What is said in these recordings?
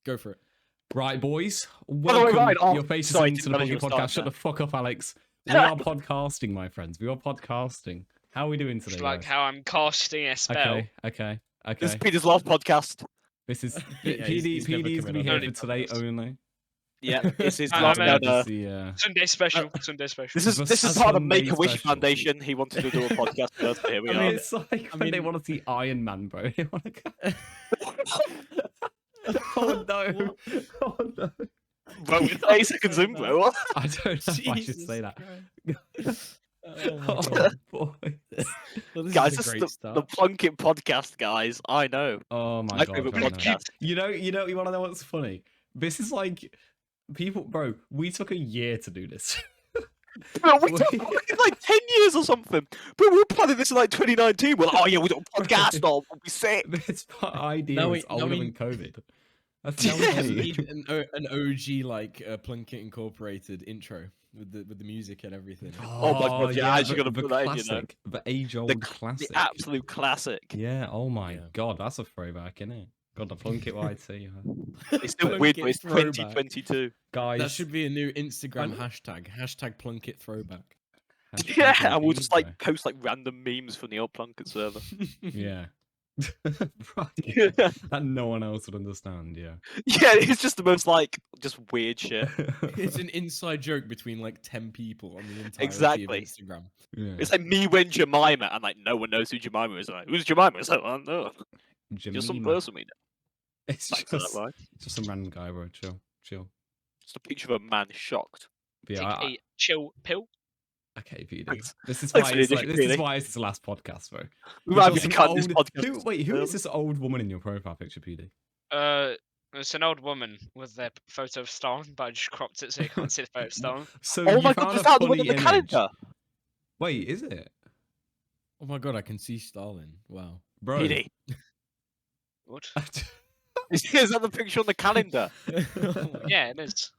Go for it. Right, boys. By the way, Welcome Ryan, your faces sorry, into the didn't manage Plunkett to podcast. start Shut the there. fuck up, Alex. We are podcasting, my friends. We are podcasting. How are we doing today, It's like guys? how I'm casting a spell. Okay. This is Peter's last podcast. This is Yeah, PD he's never is coming going to on be here any for today podcast. only. Yeah, it's his I'm last in. ever. Sunday special. Sunday special. This The is part of the Sunday Make-A-Wish special. Foundation. He wanted to do a podcast first, but here we are. It's like when they want to see Iron Man, bro. They want to go. Oh no! Oh no! Bro, with 30 seconds in, bro. I don't know if I should Jesus say that. Oh, my Oh God. boy! Well, this Guys, is this a is great the start. Plunkett podcast, guys. I know. Oh my My god! favourite very podcast. nice. You want to know what's funny? This is like people, bro. We took a year to do this. Bro, we took fucking like 10 years or something. But we were planning this in like 2019. We're like, oh yeah, we'll do a podcast. We'll be sick. This idea Now is we- now older we- than COVID. That's Now we just funny. need an OG like Plunkett Incorporated intro with the music and everything. Oh my God, yeah, I actually the- gotta the put that in, you know. classic, the age-old The classic. absolute classic. Yeah. Oh my Yeah. god, that's a throwback, isn't it? God, the Plunkett YT, huh? It's still Plunkett weird, but it's throwback. 2022. Guys. That should be a new Instagram hashtag. Hashtag Plunkett throwback. hashtag Yeah, and we'll indeed, just like bro. post like random memes from the old Plunkett server. Yeah. Right. Yeah, That no one else would understand. Yeah. it's just the most like just weird shit. It's an inside joke between like 10 people on the entire Exactly. Instagram. Yeah. It's like me when Jemima, and like no one knows who Jemima is. Like, who's Jemima? It's like, I don't know. Just some Jemima. person we know. It's Back to that just, line. just some random guy, bro. Chill. Just a picture of a man shocked. But Take yeah. a chill pill. Okay, PD. Thanks. This is Thanks why for the it's like, addition, this is PD. why it's the last podcast, bro. We You've might got have to some cut this old- podcast. Who is this old woman in your profile picture, PD? It's an old woman with their photo of Stalin, but I just cropped it so you can't see the photo of Stalin. So Oh you my found God, is a that the one funny in the image. calendar? Wait, is it, Oh my god, I can see Stalin. Wow. bro? PD. What? Is that the picture on the calendar? Yeah, it is.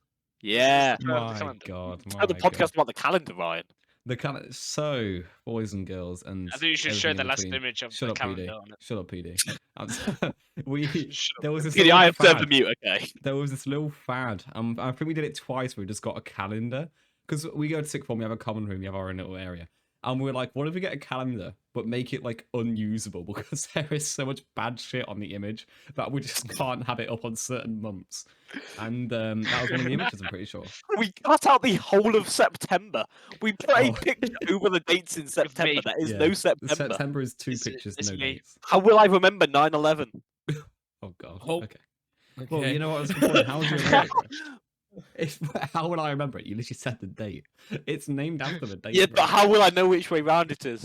Yeah. Photo of the My calendar. god, It's my not the god. podcast about the calendar, Ryan. The kind of boys and girls and I think you should show everything the in last between. image of Shut the up, calendar PD. on it. Shut up, PD. We Shut there up. was this PD, little I observed the fad. mute, okay. There was this little fad. I think we did it twice. Where we just got a calendar because we go to sixth form. We have a common room. We have our own little area, and we're like, what if we get a calendar but make it like unusable because there is so much bad shit on the image that we just can't have it up on certain months. And that was one of the images. I'm pretty sure. We cut out the whole of September. We put a Oh. picture over the dates in September. me. There is Yeah. no The September. September is two It's- pictures, it's no me. dates. How will I remember 9/11? Oh god. Oh. Okay. Well, you know what? That's important. How would you remember it? If, how would I remember it? You literally said the date. It's named after the date. Yeah, bro. but how will I know which way round it is?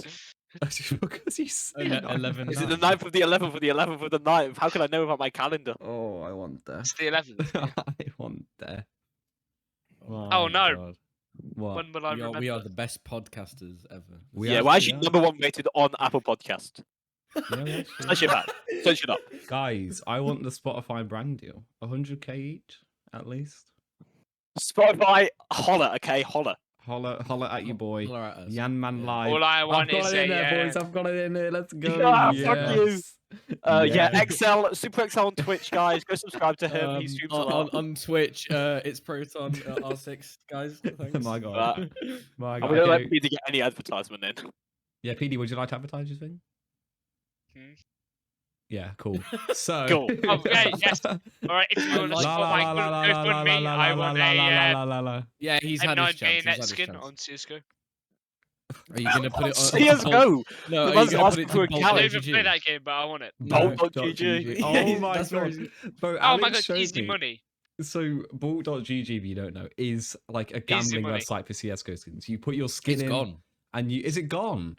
Because you said 11. Is it the 9th of the 11th or the 11th of the 9th? How can I know about my calendar? Oh, I want that. It's the 11th. I want that. Oh, no. God. What? When will I remember? We are the best podcasters ever. We Yeah, we're actually actually #1 rated on Apple Podcast. are. Yeah, we Search it back. Search it up. Guys, I want the Spotify brand deal. 100k each, at least. Spotify, holler, okay, holler. Holler at your boy. Holler at us. Yan Man Yeah. Live. All I I've want got is it in a there, boys. I've got it in there. Let's go. Yeah, fuck you. Yes. Yeah, Yeah. XL, Super XL on Twitch, guys. Go subscribe to him. He streams a lot. on Twitch, it's Proton R6, guys. Thanks. My God. My I'm God. gonna let Okay. Peter get any advertisement in. Yeah, PD, would you like to advertise your thing? Hmm? Yeah, cool. So. Cool. Okay, yes. All right, if you want to La, support la, my la, la, group, la, go la, fund me. la, I la, want la, la, a la, la, la. Yeah, he's had his M9 chance. He's bayonet had his skin chance. on CSGO. Are you gonna put it on? CSGO! No, The are man's you gonna put asking it for to a Bolt I don't challenge. even play that game, but I want it. Bolt.gg. Oh my That's where God. Bro, Oh my Alex god, showed easy me. money. So Bolt.gg, if you don't know, is like a gambling money. website for CSGO skins. You put your skin It's in, gone. and is it gone?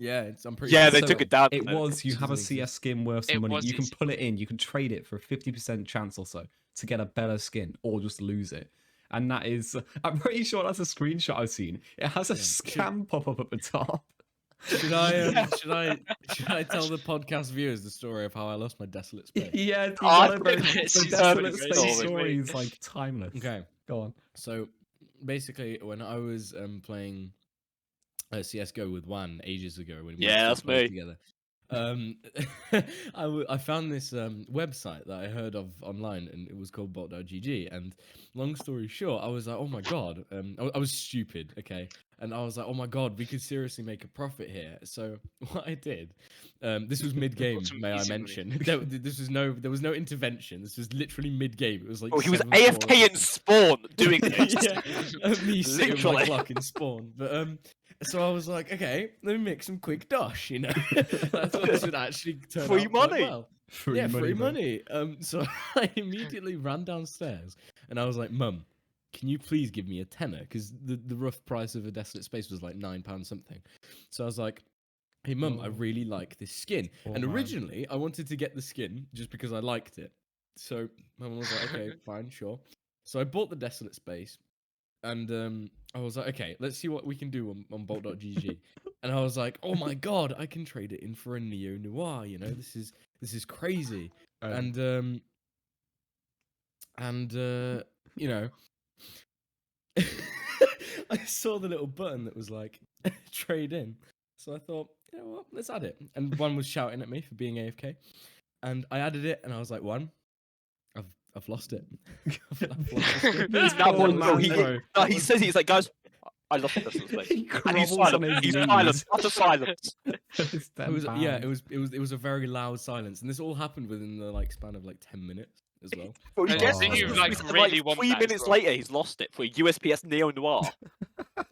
Yeah, I'm pretty. Yeah, sure. they So took it down. It from there. was. You have a doesn't CS skin worth some It money. was You can easy. put it in. You can trade it for a 50% chance or so to get a better skin, or just lose it. And that is, I'm pretty sure that's a screenshot I've seen. It has a Yeah. scam pop up at the top. Should I tell the podcast viewers the story of how I lost my desolate space? Yeah, you Oh, gotta, bro. it's The just Desolate really Space great. story is like timeless. Okay, Go on. so basically, when I was playing CS:GO with Juan ages ago, when we Yeah, first that's played me. together, um, I found this website that I heard of online, and it was called bot.gg. And long story short, I was like, oh my god, I was stupid, okay, and I was like, oh my god, we could seriously make a profit here. So what I did, this was mid game, some may I easy money. mention. There was no intervention. This was literally mid game. It was like Oh, he was 7-4 or AFK in something. Spawn doing this. Yeah, me sitting with my Literally. clock in spawn. But so I was like, okay, let me make some quick dosh, you know. I thought this would actually turn Free out quite money. well. Free Free bro. money. So I immediately ran downstairs and I was like, Mum, can you please give me a tenner? Because the rough price of a desolate space was like £9 something. So I was like, hey Mum, I Oh. really like this skin. Oh, and man. originally I wanted to get the skin just because I liked it. So Mum was like, okay, fine, sure. So I bought the desolate space. And I was like, okay, let's see what we can do on bolt.gg. And I was like, oh my god, I can trade it in for a neo noir. You know, this is crazy. And you know, I saw the little button that was like trade in. So I thought, you know what, let's add it. And one was shouting at me for being AFK, and I added it, and I was like, I've lost it. I've lost the skin. This Now, poor no, man, bro. he says he's like, guys, I lost the space. He And he's grovels on silent. his He's knees. silent. Utter silence. It's It was yeah, £10. it was a very loud silence, and this all happened within the like span of like 10 minutes as well. Bro, he And gets do you, like, really want 3 that as minutes well? later, he's lost it for a USPS Neo Noir.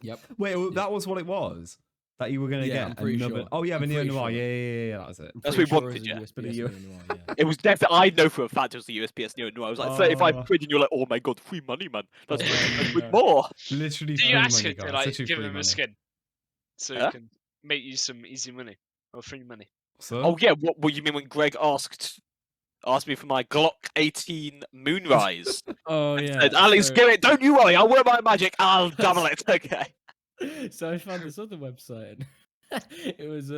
Yep. Wait, well, that was what it was that you were gonna Yeah, I'm get. pretty Another... sure. Oh yeah, I'm the neo pretty noir. sure. Yeah, that was it. I'm That's pretty what we sure it wanted, was yeah. a USPS you- Neo Noir, yeah. It was definitely. I know for a fact it was the USPS Neo Noir. I was like 35 Oh. quid, and you're like, oh my god, free money, man. That's Oh, 20 quid yeah. more. Literally Do free you ask money, it to guys. like Literally give free him money. a skin so Huh? he can make you some easy money or free money? So, Oh yeah, what you mean when Greg asked me for my Glock 18 Moonrise? Oh yeah. Said, Alex, so- give it. Don't you worry. I'll work my magic. I'll double it. Okay. So I found this other website. It was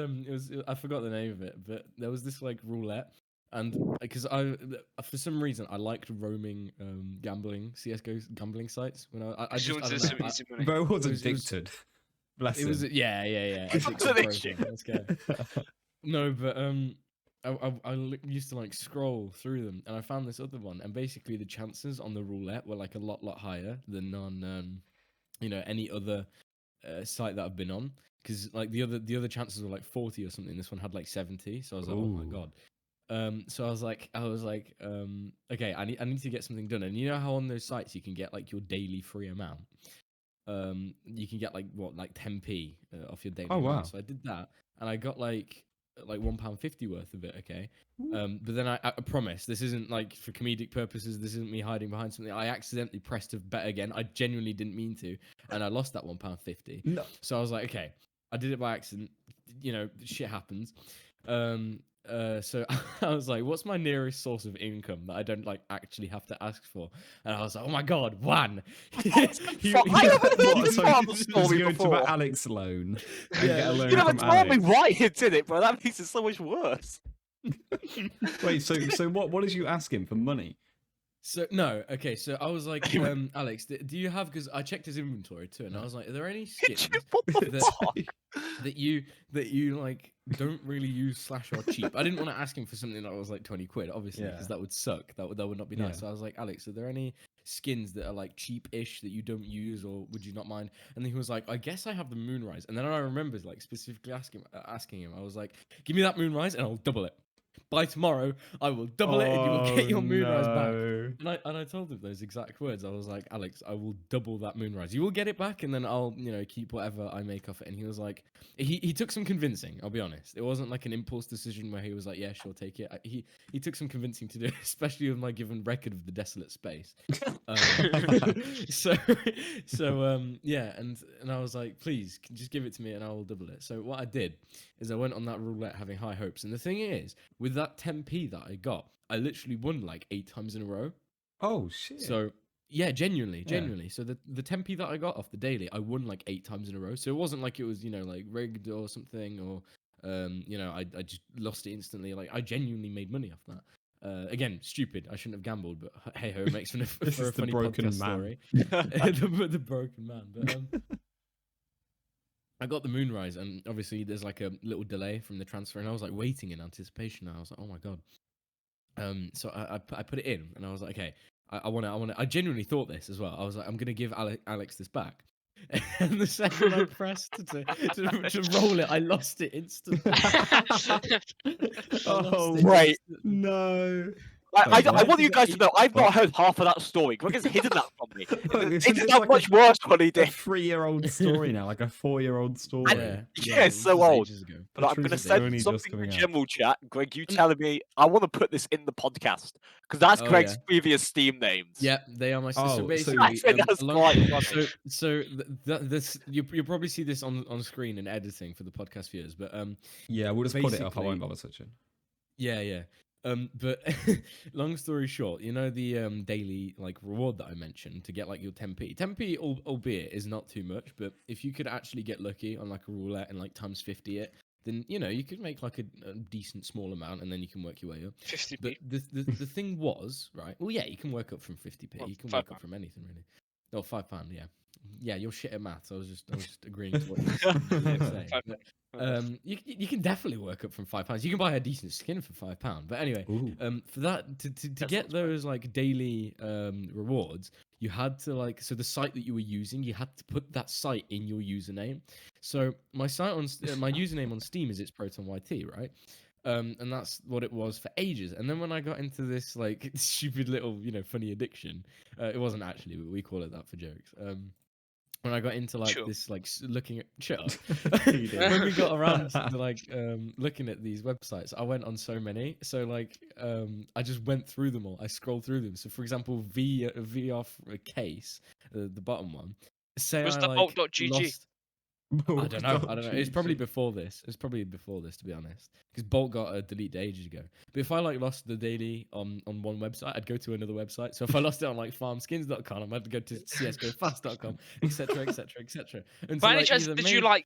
I forgot the name of it, but there was this like roulette, and because for some reason I liked roaming gambling CS:GO gambling sites when I She just I wanted don't some know, easy money. bro was it was- addicted. Bless it was him. yeah He's addicted an program, issue. let's go. No, but used to like scroll through them, and I found this other one, and basically the chances on the roulette were like a lot higher than on any other site that I've been on, because like the other chances were like 40 or something. This one had like 70, so I was like, oh my Ooh. god. So I was like, okay, I need to get something done. And you know how on those sites you can get like your daily free amount. You can get like 10p off your daily Oh, amount. wow. So I did that, and I got like £1.50 worth of it. Okay. But then I promise this isn't like for comedic purposes. This isn't me hiding behind something. I accidentally pressed a bet again. I genuinely didn't mean to, and I lost that £1.50. No. So I was like, okay, I did it by accident. You know, shit happens. So I was like, what's my nearest source of income that I don't like actually have to ask for? And I was like, oh my god, one. I haven't heard What, this so part of the just story go to before. an Alex loan and Yeah. get a loan You never from told me Alex. why you did it, bro. That makes it so much worse. Wait, so what did you ask him for money? So no, okay. So I was like, Alex, do you have? Because I checked his inventory too, and I was like, are there any skins What the that, fuck? that you like don't really use slash or cheap? I didn't want to ask him for something that was like 20 quid, obviously, because Yeah. that would suck. That would not be nice. Yeah. So I was like, Alex, are there any skins that are like cheap-ish that you don't use, or would you not mind? And then he was like, I guess I have the Moonrise. And then I remembered like specifically asking him. I was like, give me that Moonrise, and I'll double it. By tomorrow, I will double it, and you will get your Moonrise back. And I told him those exact words. I was like, Alex, I will double that Moonrise. You will get it back, and then I'll, keep whatever I make off it. And he was like, he took some convincing. I'll be honest. It wasn't like an impulse decision where he was like, yeah, sure, take it. He took some convincing to do, especially with my given record of the desolate space. Yeah, and I was like, please, just give it to me, and I will double it. So what I did is I went on that roulette having high hopes, and the thing is, with that 10p that I got, I literally won like 8 times in a row. Oh shit. So yeah, genuinely. Yeah. So the 10p that I got off the daily, I won like 8 times in a row. So it wasn't like it was like rigged or something, or I just lost it instantly. Like I genuinely made money off that. Again, stupid. I shouldn't have gambled, but hey ho, it makes for This a is the funny broken podcast man. story. the broken man. But I got the Moonrise, and obviously there's like a little delay from the transfer, and I was like waiting in anticipation. And I was like, oh my god. So I put it in, and I was like, okay, I want to. I genuinely thought this as well. I was like, I'm gonna give Alex this back. And the second I pressed to roll it, I lost it instantly. Oh, Right. no. I Why? want you guys to know, I've What? not heard half of that story. Greg has hidden that from me. Look, It's not much worse what he A did. 3-year-old story now, like a 4-year-old story. Yeah, Yeah, it's it so was old. ages ago. But The I'm truth going to is only send just something coming in out. general chat. Greg, you telling me I want to put this in the podcast because that's Oh, Greg's yeah. previous Steam names. Yeah, they are my. Oh, So so- basically, I think that's quite funny. this you'll probably see this on screen in editing for the podcast viewers, but Yeah, we'll just put it up. I Basically- won't bother switching. yeah. But long story short, you know the daily like reward that I mentioned to get like your 10p. 10p, albeit, is not too much, but if you could actually get lucky on like a roulette and like times 50 it, then you know you could make like a decent small amount, and then you can work your way up. 50p. But the thing was, right? Well, yeah, you can work up from 50p. Well, You can £5. work up from anything really. No, £5. Yeah, you're shit at maths. I was just agreeing to what you were saying. £5. But, you can definitely work up from £5. You can buy a decent skin for £5. But anyway, Ooh. for that to get those like daily rewards, you had to like, so the site that you were using, you had to put that site in your username. So my site on my username on Steam is it's ProtonYT, right? And that's what it was for ages. And then when I got into this like stupid little, funny addiction, it wasn't actually, but we call it that for jokes. When I got into like Sure. this, like looking at, shut up. You did. When we got around to like looking at these websites, I went on so many. So like I just went through them all. I scrolled through them. So for example, V off a case, the bottom one. Say Was I the like alt.gg? lost. I don't know. It's probably before this. It's probably before this, to be honest, because Bolt got a delete ages ago. But if I like lost the daily on one website, I'd go to another website. So if I lost it on like farmskins.com, I'd go to csgofast.com, etc., etc., etc. And By any chance, did you like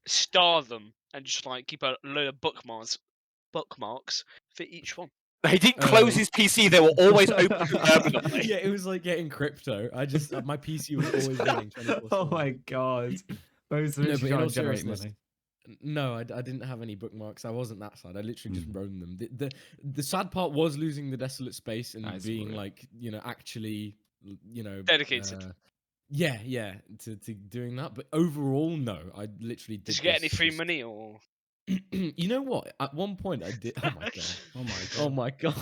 star them and just like keep a load of bookmarks for each one? He didn't close his PC, they were always open permanently. Yeah, it was like getting crypto. I just my PC was always running 24/7. Oh my god. Those are No, actually but in trying all to generate seriousness, money. No, I didn't have any bookmarks. I wasn't that sad. I literally just roamed them. The sad part was losing the desolate space and That is being weird. like, actually, Dedicated. yeah, to doing that. But overall, no, I literally did. Did you get any this free just- money or? You know what? At one point, I did. Oh my god. Oh my god. Oh my god.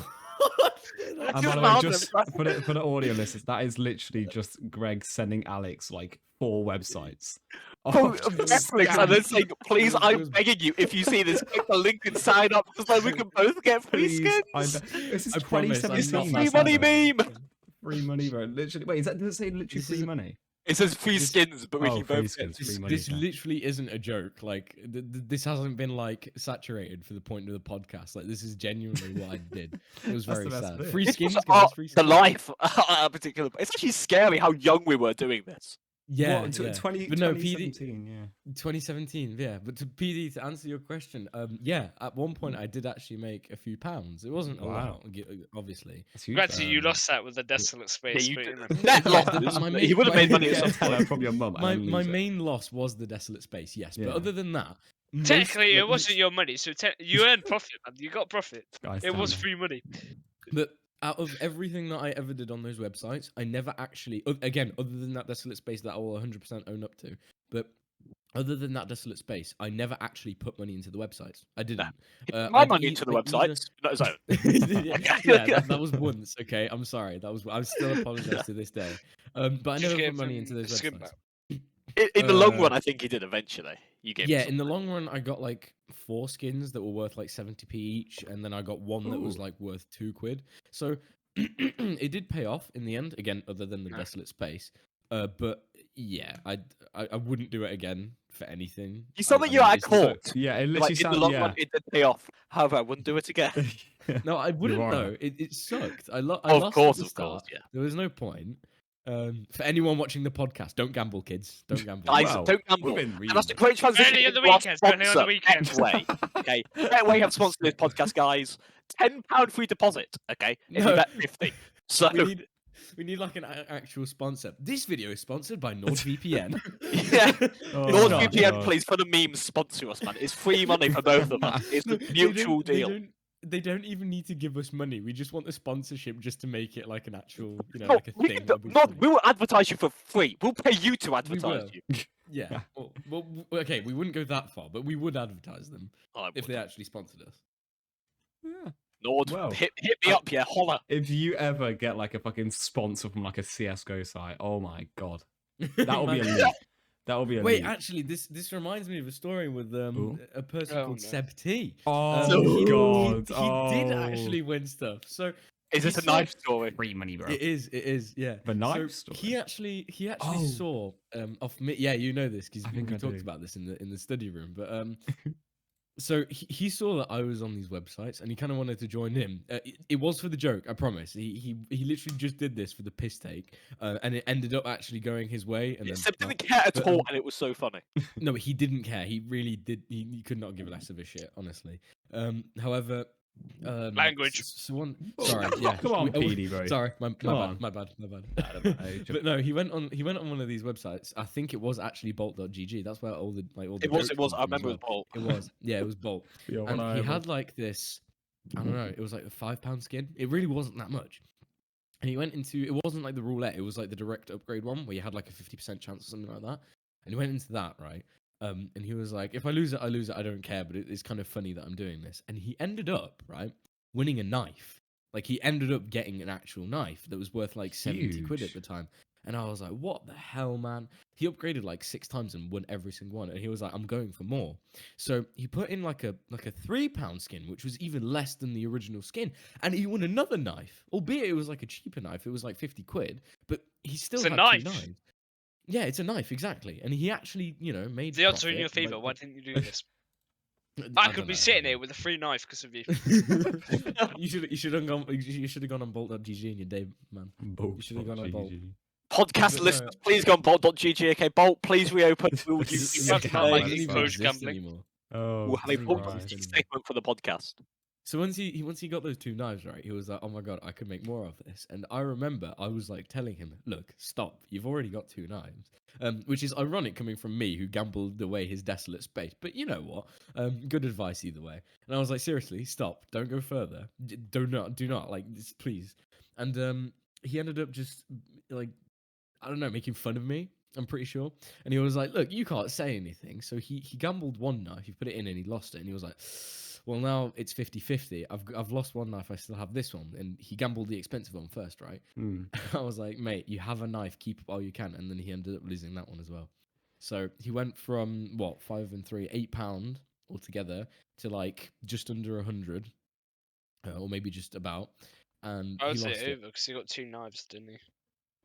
And Just by the way, found just them. for the audio listeners, that is literally just Greg sending Alex like 4 websites. Oh, of Netflix, and then scams. saying, please, I'm begging you, if you see this, click the link and sign up, because then we can both get free Please, skins. this is I promise, I'm It's the not 2017. free that money sad. meme. Free money, bro. Literally. Wait, does it say literally This free is- money? It says free This- skins, but we Oh, can free both skins. get Free money. This okay. literally isn't a joke. Like this hasn't been like saturated for the point of the podcast. Like this is genuinely what I did. It was That's very the best sad. bit. Free This skins, was guys. Free the skins. life at a particular. It's actually scary how young we were doing this. Yeah, What, yeah. 20, But no, PD 2017, yeah. 2017. Yeah, but to PD to answer your question, yeah, at one point I did actually make a few pounds. It wasn't a Wow. lot, obviously. That's huge. Granted, you Um, lost that with the desolate space. you but, did. know. Net Yeah, losses. my He would have main- made money at yeah. some Tell point. her from your mum. My and then lose it. main loss was the desolate space. Yes, Yeah. but other than that, most, Technically, it like, wasn't your money, so you earned profit, man. You got profit. Guys, It was damn free money. But out of everything that I ever did on those websites, I never actually, again, other than that desolate space that I will 100% own up to, but other than that desolate space, I never actually put money into the websites. I didn't. My I'd money e- into the I'd either- websites, not his own. yeah, that was once. Okay, I'm sorry. I still apologize to this day. But I Did you never get put money into from those Skin websites. Back? In the long Uh, run, I think he did eventually. You gave Yeah, him in the long run, I got like 4 skins that were worth like 70p each, and then I got one that was Ooh. like worth £2. So it did pay off in the end. Again, other than the Yeah. desolate space. But yeah, I wouldn't do it again for anything. You saw I that you're mean, at it's- court. Yeah, it literally Like, in the sounds. long Yeah. run, it did pay off. However, I wouldn't do it again. No, I wouldn't are. though. It sucked. I Of lost course, at the of course, start. yeah. There was no point. For anyone watching the podcast, don't gamble, kids. Don't gamble. Guys, Well, don't gamble. within And that's a reason. great transition. Only on the into our weekends, only on the sponsor, weekends. Betway. Okay, Betway have sponsored this podcast, guys. £10 free deposit. Okay, if No. you bet 50. So we need we need like an actual sponsor. This video is sponsored by NordVPN. Yeah. Oh, NordVPN, God. please, for the memes, sponsor us, man. It's free money for both of us. It's No, a mutual deal. They don't even need to give us money. We just want the sponsorship just to make it like an actual, No, like a thing. That'd be funny. we will advertise you for free. We'll pay you to advertise will. you. Yeah. Okay, we wouldn't go that far, but we would advertise them if they actually sponsored us. Yeah. Nord, Well, hit me up, yeah, holler. If you ever get like a fucking sponsor from like a CS:GO site, oh my god, that will be elite. That will be elite. Wait, actually, this reminds me of a story with a person called Seb T. Oh god, he did actually win stuff. So is this a knife story? Free money, bro. It is, yeah. The knife so story. He actually saw off me. Yeah, you know this because we talked about this in the study room. But so he saw that I was on these websites and he kind of wanted to join in. It was for the joke, I promise. He literally just did this for the piss take, and it ended up actually going his way. And then Seb didn't care at all, and it was so funny. No, he didn't care. He really did. He could not give less of a shit, honestly. However, Language. Sorry, yeah. Come on, PD, bro. Sorry, my on. bad. Hey, But no, he went on one of these websites. I think it was actually Bolt.gg. That's where all the It was. I remember it was Bolt. It was. Yeah, it was Bolt. Yo, And he had like this. I don't know. It was like a £5 skin. It really wasn't that much. And he went into. It wasn't like the roulette. It was like the direct upgrade one where you had like a 50% chance or something like that. And he went into that, right? And he was like, if I lose it, I lose it. I don't care. But it's kind of funny that I'm doing this. And he ended up, right, winning a knife. Like, he ended up getting an actual knife that was worth like 70 quid at the time. And I was like, what the hell, man? He upgraded like 6 times and won every single one. And he was like, I'm going for more. So he put in like a £3 skin, which was even less than the original skin. And he won another knife, albeit it was like a cheaper knife. It was like 50 quid. But he still had 2 knives. Yeah, it's a knife, exactly. And he actually, made The odds are in profit, your favour. like- Why didn't you do this? I could be sitting here with a free knife because of you. You should have gone on Bolt.gg in your day, man. You should have gone on Bolt. Podcast But no. listeners, please go on Bolt.gg. Okay, Bolt, please reopen. We'll This use is you That's Yeah, not like It doesn't even exposure exist gambling. anymore. Oh, We'll have a Christ. Bolt.gg segment for the podcast. So once he got those 2 knives, right, he was like, oh my god, I could make more of this. And I remember I was like telling him, look, stop, you've already got 2 knives. Which is ironic coming from me who gambled away his desolate space. But you know what? Good advice either way. And I was like, seriously, stop, don't go further. Do not, like, please. And he ended up just like, I don't know, making fun of me, I'm pretty sure. And he was like, look, you can't say anything. So he gambled 1 knife, he put it in and he lost it. And he was like, well, now it's 50-50. I've lost 1 knife, I still have this one. And he gambled the expensive one first, right? I was like, mate, you have a knife, keep it while you can. And then he ended up losing that one as well. So he went from, what, 5 and 3, £8 altogether to like just under 100, or maybe just about. And I would he say lost it. over because he got 2 knives, didn't he?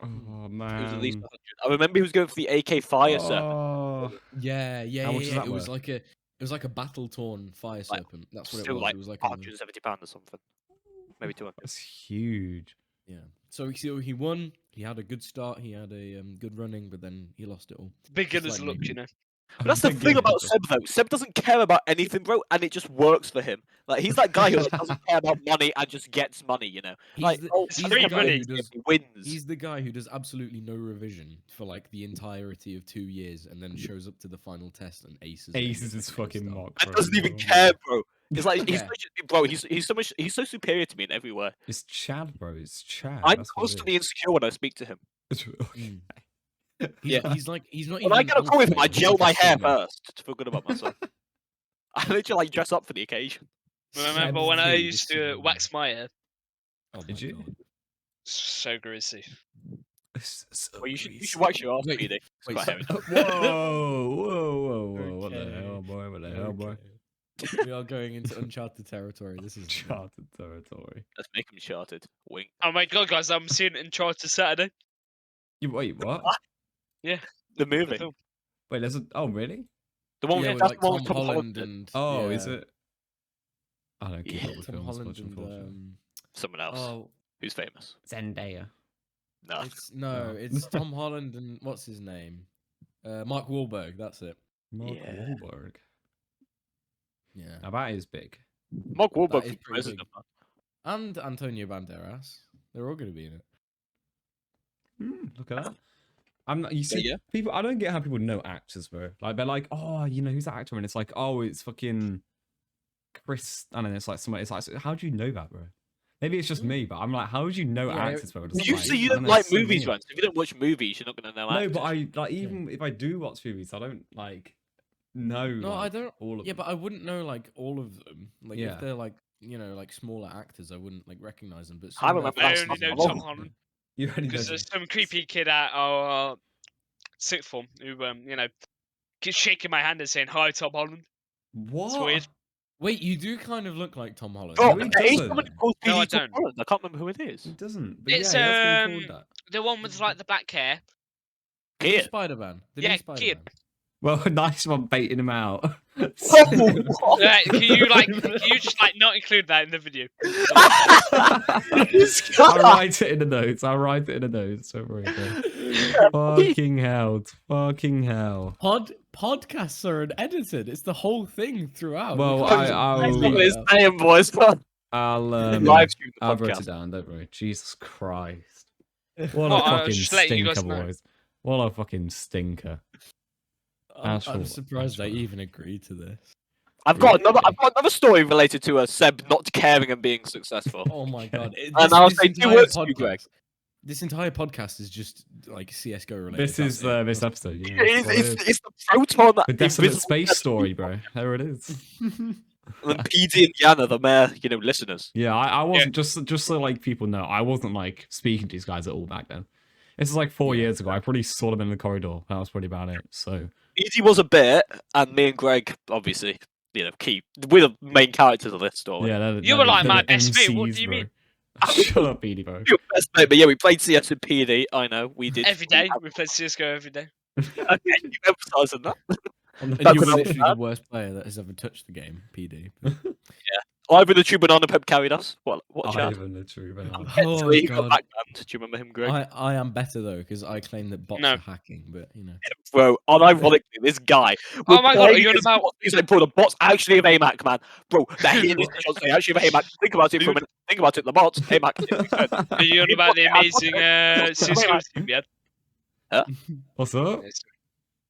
Oh It was man. at least 100. I remember he was going for the AK fire serpent. Oh, Yeah. How much is that It was worth? like a battle torn fire Like, serpent. That's what it Still was. like It was like £170 or something. Maybe 200. that's huge. yeah. So he won. He had a good start. He had a good running, but then he lost it all. Beginner's like luck, me. you know. But that's the thing about Seb, though. Seb doesn't care about anything, bro, and it just works for him. Like, he's that guy who like, doesn't care about money and just gets money, you know? He's Like, the, oh, he's doesn't the care guy about who anything, does. he wins. He's the guy who does absolutely no revision for like the entirety of 2 years, and then shows up to the final test and aces. Aces is fucking mock. And bro. doesn't even Oh, care, bro. It's like Yeah. he's so superior to me in every way. It's Chad, bro. It's Chad. I'm That's what it constantly insecure when I speak to him. is. Mm. Yeah. He's not even. When I get a call with him, I alpha, he's gel like a my hair sigma. first to feel good about myself. I literally like dress up for the occasion. Remember Seb's when I T is used to sigma. wax my hair? Oh my Did you? God. So greasy. Well, you should wax your ass, Wait, PD. It's wait, quite so- hairy. Whoa. What the hell, Okay. boy? What the hell, boy? We are going into uncharted territory. This is Charted territory. Let's make him charted. Wink. Oh my god, guys, I'm seeing it in Charter Saturday. Wait, what? The The movie. film. Wait, there's a. Oh, really? The one yeah, with with that's like the one Tom with Tom Holland Holland. and Oh, is yeah, it? I don't keep Yeah, up with Tom films Holland much, and unfortunately. Someone else oh, who's famous. Zendaya. No. it's No. it's Tom Holland and what's his name? Mark Wahlberg. That's it. Mark Yeah. Wahlberg. Yeah, Now that is big. Mark Wahlberg That is for pretty president, man. and Antonio Banderas. They're all going to be in it. Look at that. I'm not, you see, yeah. people. I don't get how people know actors, bro. Like they're like, oh, you know, who's that actor? And it's like, oh, it's fucking Chris. I don't know. It's like somebody. It's like, so how do you know that, bro? Maybe it's just me, but I'm like, how would you know Yeah, actors, bro? It's You like, say you I don't know, like it's so movies, weird. man. If you don't watch movies, you're not gonna know No, actors. but I like even if I do watch movies, I don't like know. No, I like, don't. all of Yeah, them. but I wouldn't know like all of them. Like Yeah. if they're like like smaller actors, I wouldn't like recognize them. But I some of their remember I that's only faces not know and long. Tom stuff, Holland You already know because them. there's some creepy kid at our sixth form who keeps shaking my hand and saying hi, Tom Holland. It's weird. What? Wait, you do kind of look like Tom Holland. Oh, No, he there is doesn't. someone called No, I PD Tom don't. Holland. I can't remember who it is. He doesn't. But It's yeah, he has been called that. the one with like the black hair. The new Kid. Spider-Man. The Yeah, new kid. Spider-Man. Well, nice one baiting him out. Oh, what? Can you just like not include that in the video? This I'll guy. write it in the notes. I'll write it in the notes. Don't worry, bro. Fucking hell. Fucking hell. Podcasts are edited. It's the whole thing throughout. Well, We can't I'll- just That's not leave what it it's out. saying, boys. I'll Live stream the I'll wrote podcast. it down. Don't worry. Jesus Christ. What Well, a I was fucking just letting you stinker, guys know. boys. What a fucking stinker. I'm Actual- surprised they actual- even agreed to this. I've got another story related to Seb not caring and being successful. Oh my god! And I'll say 2 words to you, Greg. This entire podcast is just like CS:GO related. This is that's it. this episode. Yeah, It's, that's what it is. it's the proton. The desolate invisible space story, bro. There it is. And PD and Yana, the mere, listeners. Yeah, I wasn't just so like people know, I wasn't like speaking to these guys at all back then. This is like 4 years ago. I probably saw them in the corridor. That was pretty about it. So PD was a bit, and me and Greg, obviously, we're the main characters of this story. yeah, You were like my best mate. What do you mean? Shut up, Edie, bro. Your best mate, but yeah, we played CS and PD. I know, we did. Every day we play CS:GO every day. Okay, you emphasising that. And Back you when were I was literally the worst player that has ever touched the game, PD. but- Ivan the True Banana Pep carried us. What a chat. Ivan the true banana. Oh, Actually, he got God. backbanned. Do you remember him, Greg? I am better though because I claim that bots No. are hacking, but Bro, unironically, this guy. Oh my God, are you on about- He's like, bro, the bots actually have AMAC, man. Bro, they're hitting this shots. They actually have AMAC. Think about it for a minute. Think about it. The bots, AMAC. Are you on about the amazing CS:GO team? Yeah, What's up?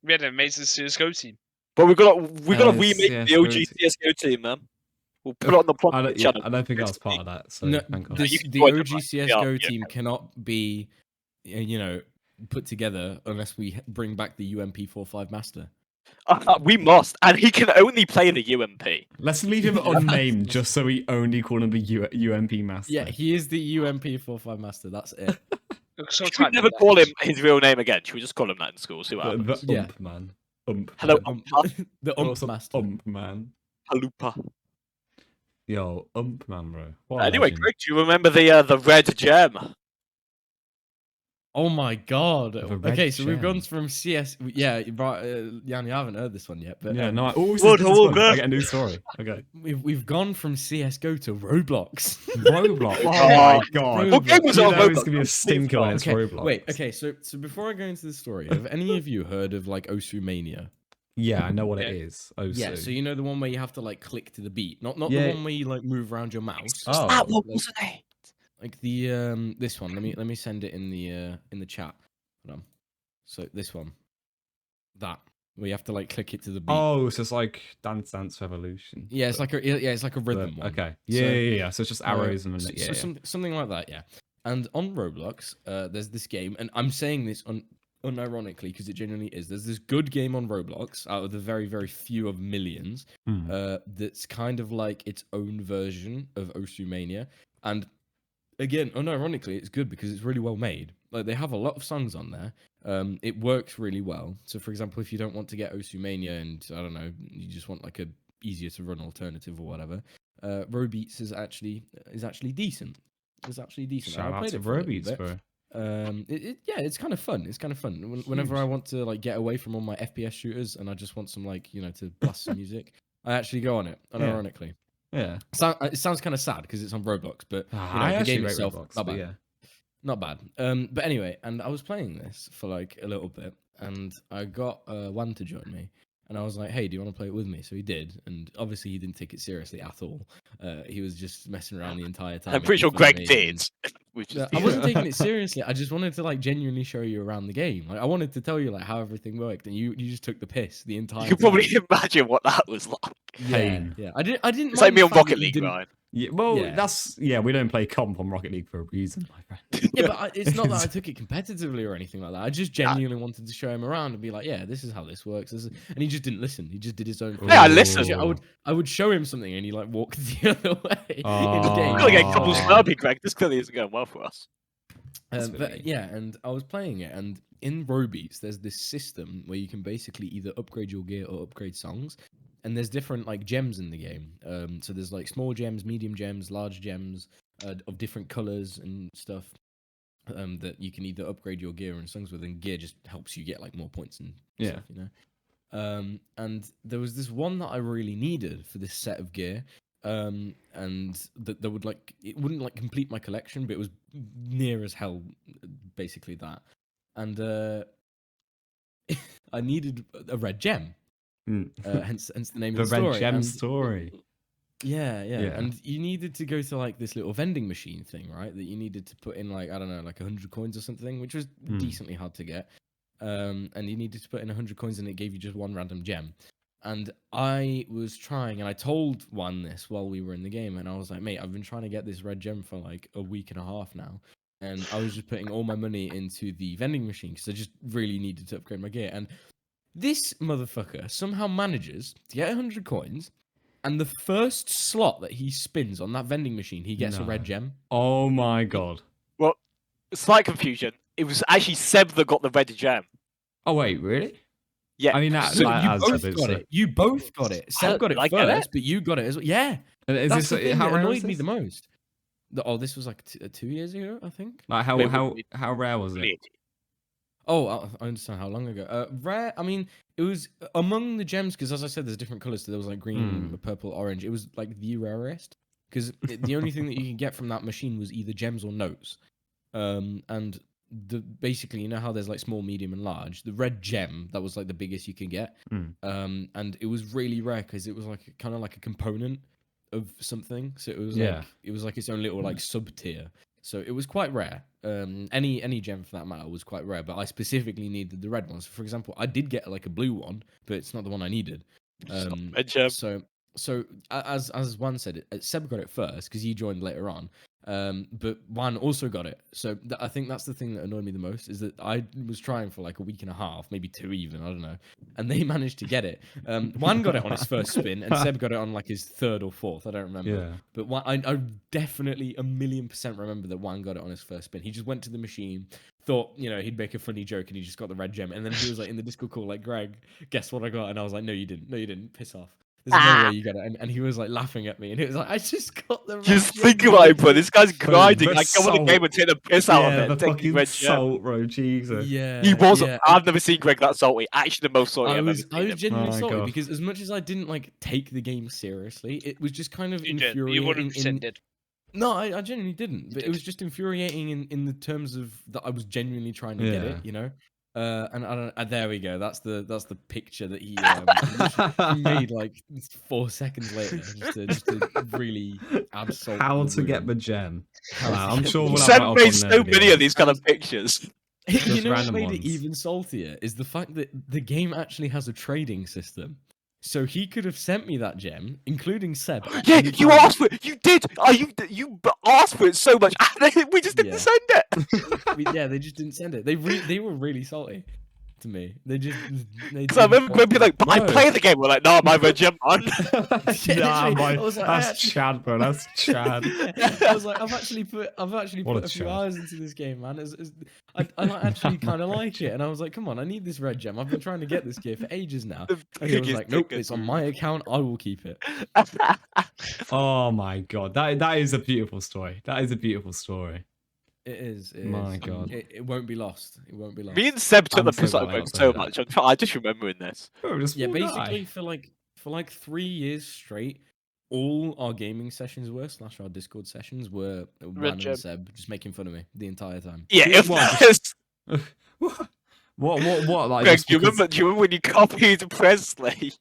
we had an amazing CS:GO team. But we've got to remake the CS:GO OG CS:GO team, man. We'll put it on the I Plunkett don't, channel. I don't think I was part of that. So no, thank God. this, You can the join them, OG man. CS:GO Yeah, team cannot be, put together unless we bring back the UMP45 master. We must, and he can only play the UMP. Let's leave him unnamed just so we only call him the UMP master. Yeah, he is the UMP45 master. That's it. Should we never call him his real name again? Should we just call him that in school? See what the happens. Yeah. ump man. Ump. Hello, man. The What's ump up, master. ump man. Halupa. Yo, ump man, bro. What a Anyway, legend. Greg, do you remember the red gem? Oh my god. The red Okay, so we've gone gem. from CS. Yeah, right. Jan, you haven't heard this one yet, but Yeah, no, I What, I get a new story. Okay. we've gone from CS:GO to Roblox. Roblox. Oh Oh, my god. what game was You it on know it's Roblox? gonna be a stinker when it's okay, Roblox. wait. Okay, so before I go into the story, have any of you heard of like Osumania? Yeah, I know what it Yeah. is. Oh, Yeah, so you know the one where you have to like click to the beat, not the Yeah. one where you like move around your mouse. Oh. That one, like- wasn't it? Like the this one. Let me send it in the chat. Hold on. So this one, that where you have to like click it to the beat. Oh, so it's like Dance Dance Revolution. Yeah, it's like a rhythm one. Okay. So- Yeah. So it's just arrows and so, yeah. something like that. Yeah. And on Roblox, there's this game, and I'm saying this unironically because it genuinely is. There's this good game on Roblox out of the very, very few of millions. Hmm. That's kind of like its own version of Osumania. And again, unironically, it's good because it's really well made. Like they have a lot of songs on there. It works really well. So, for example, if you don't want to get Osumania and I don't know, you just want like a easier to run alternative or whatever, Robeats is actually decent. It's actually decent. Shout I out played to it for a little Robeats, bit. bro. Yeah, it's kind of fun. It's kind of fun. Whenever I want to like get away from all my FPS shooters and I just want some like to blast some music, I actually go on it. Unironically, Yeah. it sounds kind of sad because it's on Roblox, but I the actually game rate itself, Roblox, not but bad. yeah. Not bad. But anyway, and I was playing this for like a little bit, and I got Juan to join me, and I was like, "Hey, do you want to play it with me?" So he did, and obviously he didn't take it seriously at all. He was just messing around the entire time. I'm pretty sure making fun of Greg me did. and- which No, is I wasn't taking it seriously. I just wanted to like genuinely show you around the game. Like I wanted to tell you like how everything worked, and you just took the piss the entire You time. can probably imagine what that was like. Yeah, Pain. yeah. I didn't It's like mind me the on fact Rocket that you League, didn't. Ryan. Yeah, well, Yeah. we don't play comp on Rocket League for a reason, my friend. Yeah, but it's not that I took it competitively or anything like that. I just genuinely wanted to show him around and be like, yeah, this is how this works. And he just didn't listen. He just did his own thing. Yeah, I listened. I would show him something and he like walked the other way in We're game. gonna get a couple Oh. snarby, Greg. This clearly isn't going well for us. That's what I But mean. yeah, and I was playing it, and in Robeats, there's this system where you can basically either upgrade your gear or upgrade songs, and there's different like gems in the game. So there's like small gems, medium gems, large gems of different colors and stuff. That you can either upgrade your gear and songs with, and gear just helps you get like more points and Yeah. stuff, you know. And there was this one that I really needed for this set of gear. And that would like it wouldn't like complete my collection, but it was near as hell, basically that. And I needed a red gem. Mm. Hence the name The of the red story. gem and- story. Yeah, yeah, Yeah. and you needed to go to like this little vending machine thing, right? That you needed to put in like I don't know, like 100 coins or something, which was Hmm. decently hard to get. And you needed to put in 100 coins, and it gave you just one random gem. And I was trying, and I told Juan this while we were in the game, and I was like, mate, I've been trying to get this red gem for like a week and a half now, and I was just putting all my money into the vending machine because I just really needed to upgrade my gear. And this motherfucker somehow manages to get 100 coins. And the first slot that he spins on that vending machine, he gets a red No. gem. Oh my god. Well, slight confusion. It was actually Seb that got the red gem. Oh wait, really? Yeah. I mean, that, So like, you as both Seb, got it's it. You both got it. Seb got it I get it. first, but you got it as well. Yeah, Is that's this the thing how that rare annoyed is me this? the most. Oh, this was like 2 years ago, I think. Like Wait, how rare was it? Oh, I understand how long ago. Rare. I mean, it was among the gems because, as I said, there's different colors. So there was like green, purple, orange. It was like the rarest because the only thing that you could get from that machine was either gems or notes. And basically, you know how there's like small, medium, and large. The red gem that was like the biggest you could get. And it was really rare because it was like kind of like a component of something. So it was like its own little like sub tier. So it was quite rare. Any gem for that matter was quite rare, but I specifically needed the red ones. For example, I did get like a blue one, but it's not the one I needed. Red gem. So as Juan said, Seb got it first because he joined later on. But Juan also got it. So I think that's the thing that annoyed me the most is that I was trying for like a week and a half, maybe 2 even, I don't know, and they managed to get it. Juan got it on his first spin, and Seb got it on like his third or fourth. I don't remember. Yeah. But I definitely 1,000,000% remember that Juan got it on his first spin. He just went to the machine, thought, you know, he'd make a funny joke, and he just got the red gem. And then he was like in the Discord call, like, Greg, guess what I got? And I was like, no, you didn't. No, you didn't. Piss off. There's no way you got it. And he was like laughing at me. And he was like, I just got the red Just gem, think about it, bro. This guy's Bro, grinding. the I come on the game and take the piss out of Yeah, it. the Take the fucking red gem. salt, bro. Jesus. Yeah. He was. yeah. I've never seen Greg that salty. Actually, the most salty I I've was ever seen him. genuinely Oh my salty God. because as much as I didn't like take the game seriously, it was just kind of You did. You infuriating. 100% did. No, I genuinely didn't. But it did. was just infuriating in the terms of that I was genuinely trying to get it, Yeah. you know. And I don't. There we go. That's the picture that he made like 4 seconds later, just to really add salt. How to the to get wound. the gem. How to I'm get sure the we'll gem. have Seb that up made on so there many anyway. of these kind of pictures. You Just know what random made it ones. even saltier is the fact that the game actually has a trading system. So he could have sent me that gem, including Seb. at Yeah, any you time. asked for it. You did. You asked for it so much. We just didn't Yeah. send it. Yeah, they just didn't send it. They were really salty to me. They Because I remember Greg being like, "But I No. play the game." We're like, "No, my red gem on." Nah, literally, boy, I was like, I that's actually- Chad, bro. That's Chad. I was like, I've actually put What a a few chad. hours into this game, man. I like, actually kind of like it, and I was like, come on, I need this red gem. I've been trying to get this gear for ages now. The And he was biggest like, nope, dickhead it's on move. my account. I will keep it. Oh my god, that is a beautiful story. That is a beautiful story. It is. It My is. God. It won't be lost. It won't be lost. Me and Seb took I'm the so piss out glad of I Greg got to so hear that. much. I just remembering this. Bro, just Yeah, one guy. basically for like 3 years straight, all our gaming sessions were / our Discord sessions were Juan gem. and Seb just making fun of me the entire time. Yeah, Yeah, if what, there's- What? Like, Greg, just do you because- remember when you copied Presley?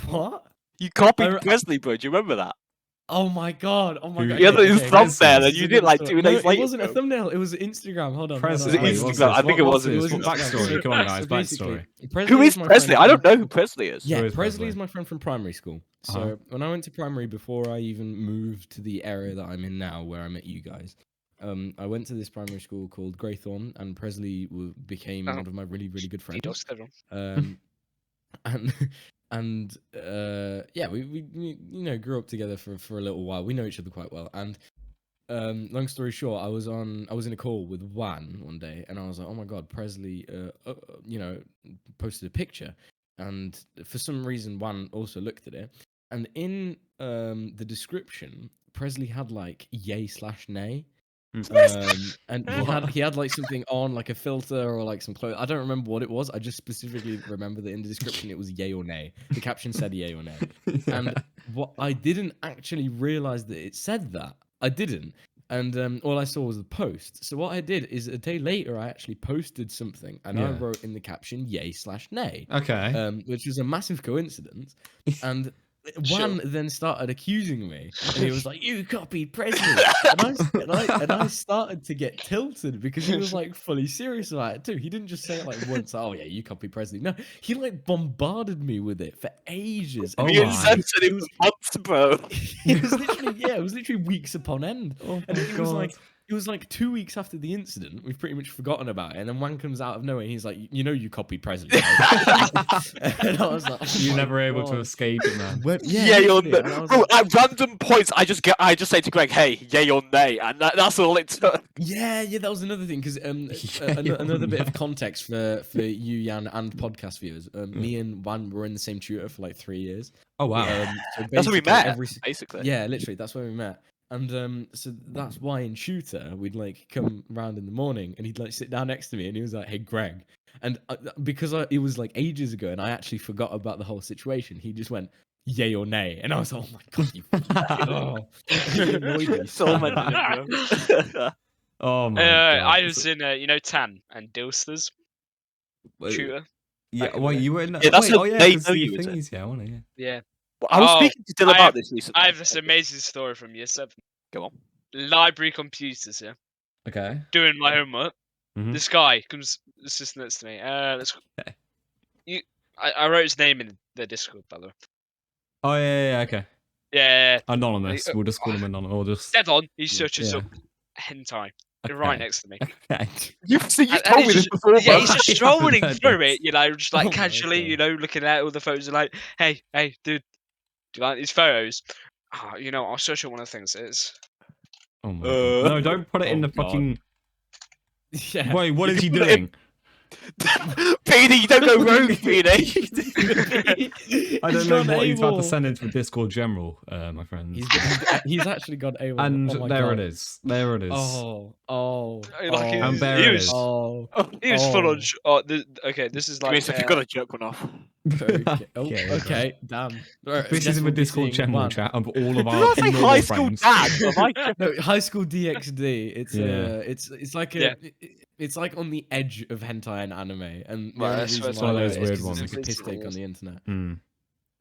What? You copied I- Presley, bro. Do you remember that? Oh my god! Oh my Who- god! Yeah, okay, but it's okay, thumbnail, this and is you a did it good like story. 2 No, days it later. wasn't a bro. thumbnail. It was an Instagram. Hold on. Presley, Is it wait, Instagram? what's I this? think it was What's this? Instagram. What backstory? Come on, guys, backstory. Presley Who is my Presley? friend I don't from- know who Presley is. Yeah, Who is Presley is Presley? my friend from primary school. So Uh-huh. when I went to primary, before I even moved to the area that I'm in now, where I met you guys, I went to this primary school called Greythorn, and Presley became Oh. one of my really, really good friends. DDoS everyone. And yeah, we grew up together for a little while. We know each other quite well. And long story short, I was in a call with Juan one day, and I was like, oh my god, Presley, posted a picture, and for some reason Juan also looked at it, and in the description, Presley had like yay/nay. And he had like something on, like a filter or like some clothes. I don't remember what it was. I just specifically remember that in the description it was yay or nay. The caption said yay or nay. And what I didn't actually realize that it said that. I didn't. And all I saw was the post. So what I did is a day later I actually posted something, and I Yeah. wrote in the caption yay/nay. Okay. Which was a massive coincidence. And Sure. Juan then started accusing me, and he was like, "You copied Presley," and I started to get tilted because he was like fully serious about it too. He didn't just say it like once, "Oh yeah, you copied Presley." No, he like bombarded me with it for ages. Oh and You my. censored it for months, bro. it was literally weeks upon end. Oh And my it was like 2 weeks after the incident. We've pretty much forgotten about it. And then one comes out of nowhere and he's like, you know, you copied Presley. Right? And I was like, oh You're my never able to God. escape it, man. Yay or literally. nay. And I was Bro, like, at random points, I just say to Greg, "Hey, yay or nay," and that's all it took. yeah, that was another thing. Because Yeah, another bit no. of context for you, Jan, and podcast viewers. Me and Juan were in the same tutor for like 3 years. Oh wow. So That's where we basically met. Basically. Yeah, literally, that's where we met. And so that's why in tutor we'd like come round in the morning, and he'd like sit down next to me, and he was like, "Hey, Greg," and because it was like ages ago, and I actually forgot about the whole situation, he just went, "Yay or nay," and I was like, "Oh my god, you!" Oh, it annoyed me So so many, much. bro. Oh my god. I was in, Tan and Dilsters Wait, tutor. yeah, back in the well, day. you were in. Yeah, that's wait, how oh yeah, they because know the you, is it? thingies. Yeah, I want to. Yeah. Yeah. Well, I was Oh, speaking to Dylan I about have- this recently. I have this amazing story from year 7. Go on. Library computers, yeah. Okay. Doing my homework. Mhm. This guy comes sits next to me. Okay. I wrote his name in the Discord, by the way. Oh yeah, okay. Yeah. Anonymous. We'll just call him anonymous. Or just. Dead on. He searches Yeah. up hentai. Okay. Right next to me. Okay. You've And told me he's this just- before, Yeah, bro. he's just I strolling haven't through heard it, just like Oh my casually, God. looking at all the photos and like, hey, dude, do you like these photos? I'll search up one of the things. It's Oh my god. No, don't put it in Oh the God. fucking. Yeah. Wait, what is he can put it in- doing? Petey, you don't go rogue, Petey. I don't He's know gone what he's about to AWOL. send into Discord general, my friend. He's actually got AWOL. And oh my there God. it is. There it is. Oh. Like, he And was- there he it was- is. Oh. he was full on. Oh. Okay, this is Give me a like. second, gotta jerk one off. Okay. Oh, Okay, bro. okay. Damn. Right, This guess is a we'll be Discord seeing general Juan. chat of all of Did our I say normal high school friends. dad? Am I No, High School DxD. It's Yeah. it's like Yeah. it's like on the edge of hentai and anime, and the Right, only that's reason one why of I know those it is weird 'cause ones. it's like a piss Basically, take on the internet. Hmm.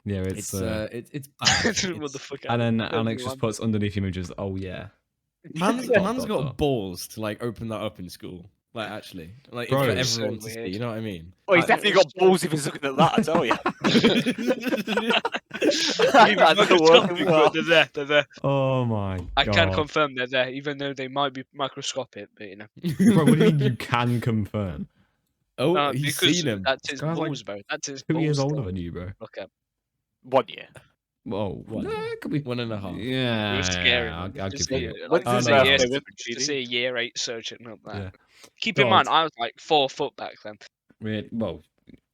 Yeah, it's It's bad. What the It's- fuck? and then out of Alex me, just man. puts underneath images. Oh yeah, Man's Dot, got dot. balls to like open that up in school. Like actually, like Bro, for it's so everyone to see. weird. You know what I mean? Oh, he's I- definitely got balls if he's looking at that, I tell you. Even That doesn't work microscopic, well. but they're there. They're there. oh my I god. can confirm they're there, even though they might be microscopic. But Bro, what do you mean you can confirm? Oh, he's because seen him. that's his This guy's like balls, bro. That's his 2 years balls, older though. than you, bro. Look up. 1 year. Whoa, What? nah, it could be 1.5. Yeah, It was scary. I'll Just give see you. it, When's like, his to see a year- birthday? When to see a year 8 searching up that. Yeah. Keep in mind, God. I was like 4 foot back then. Well,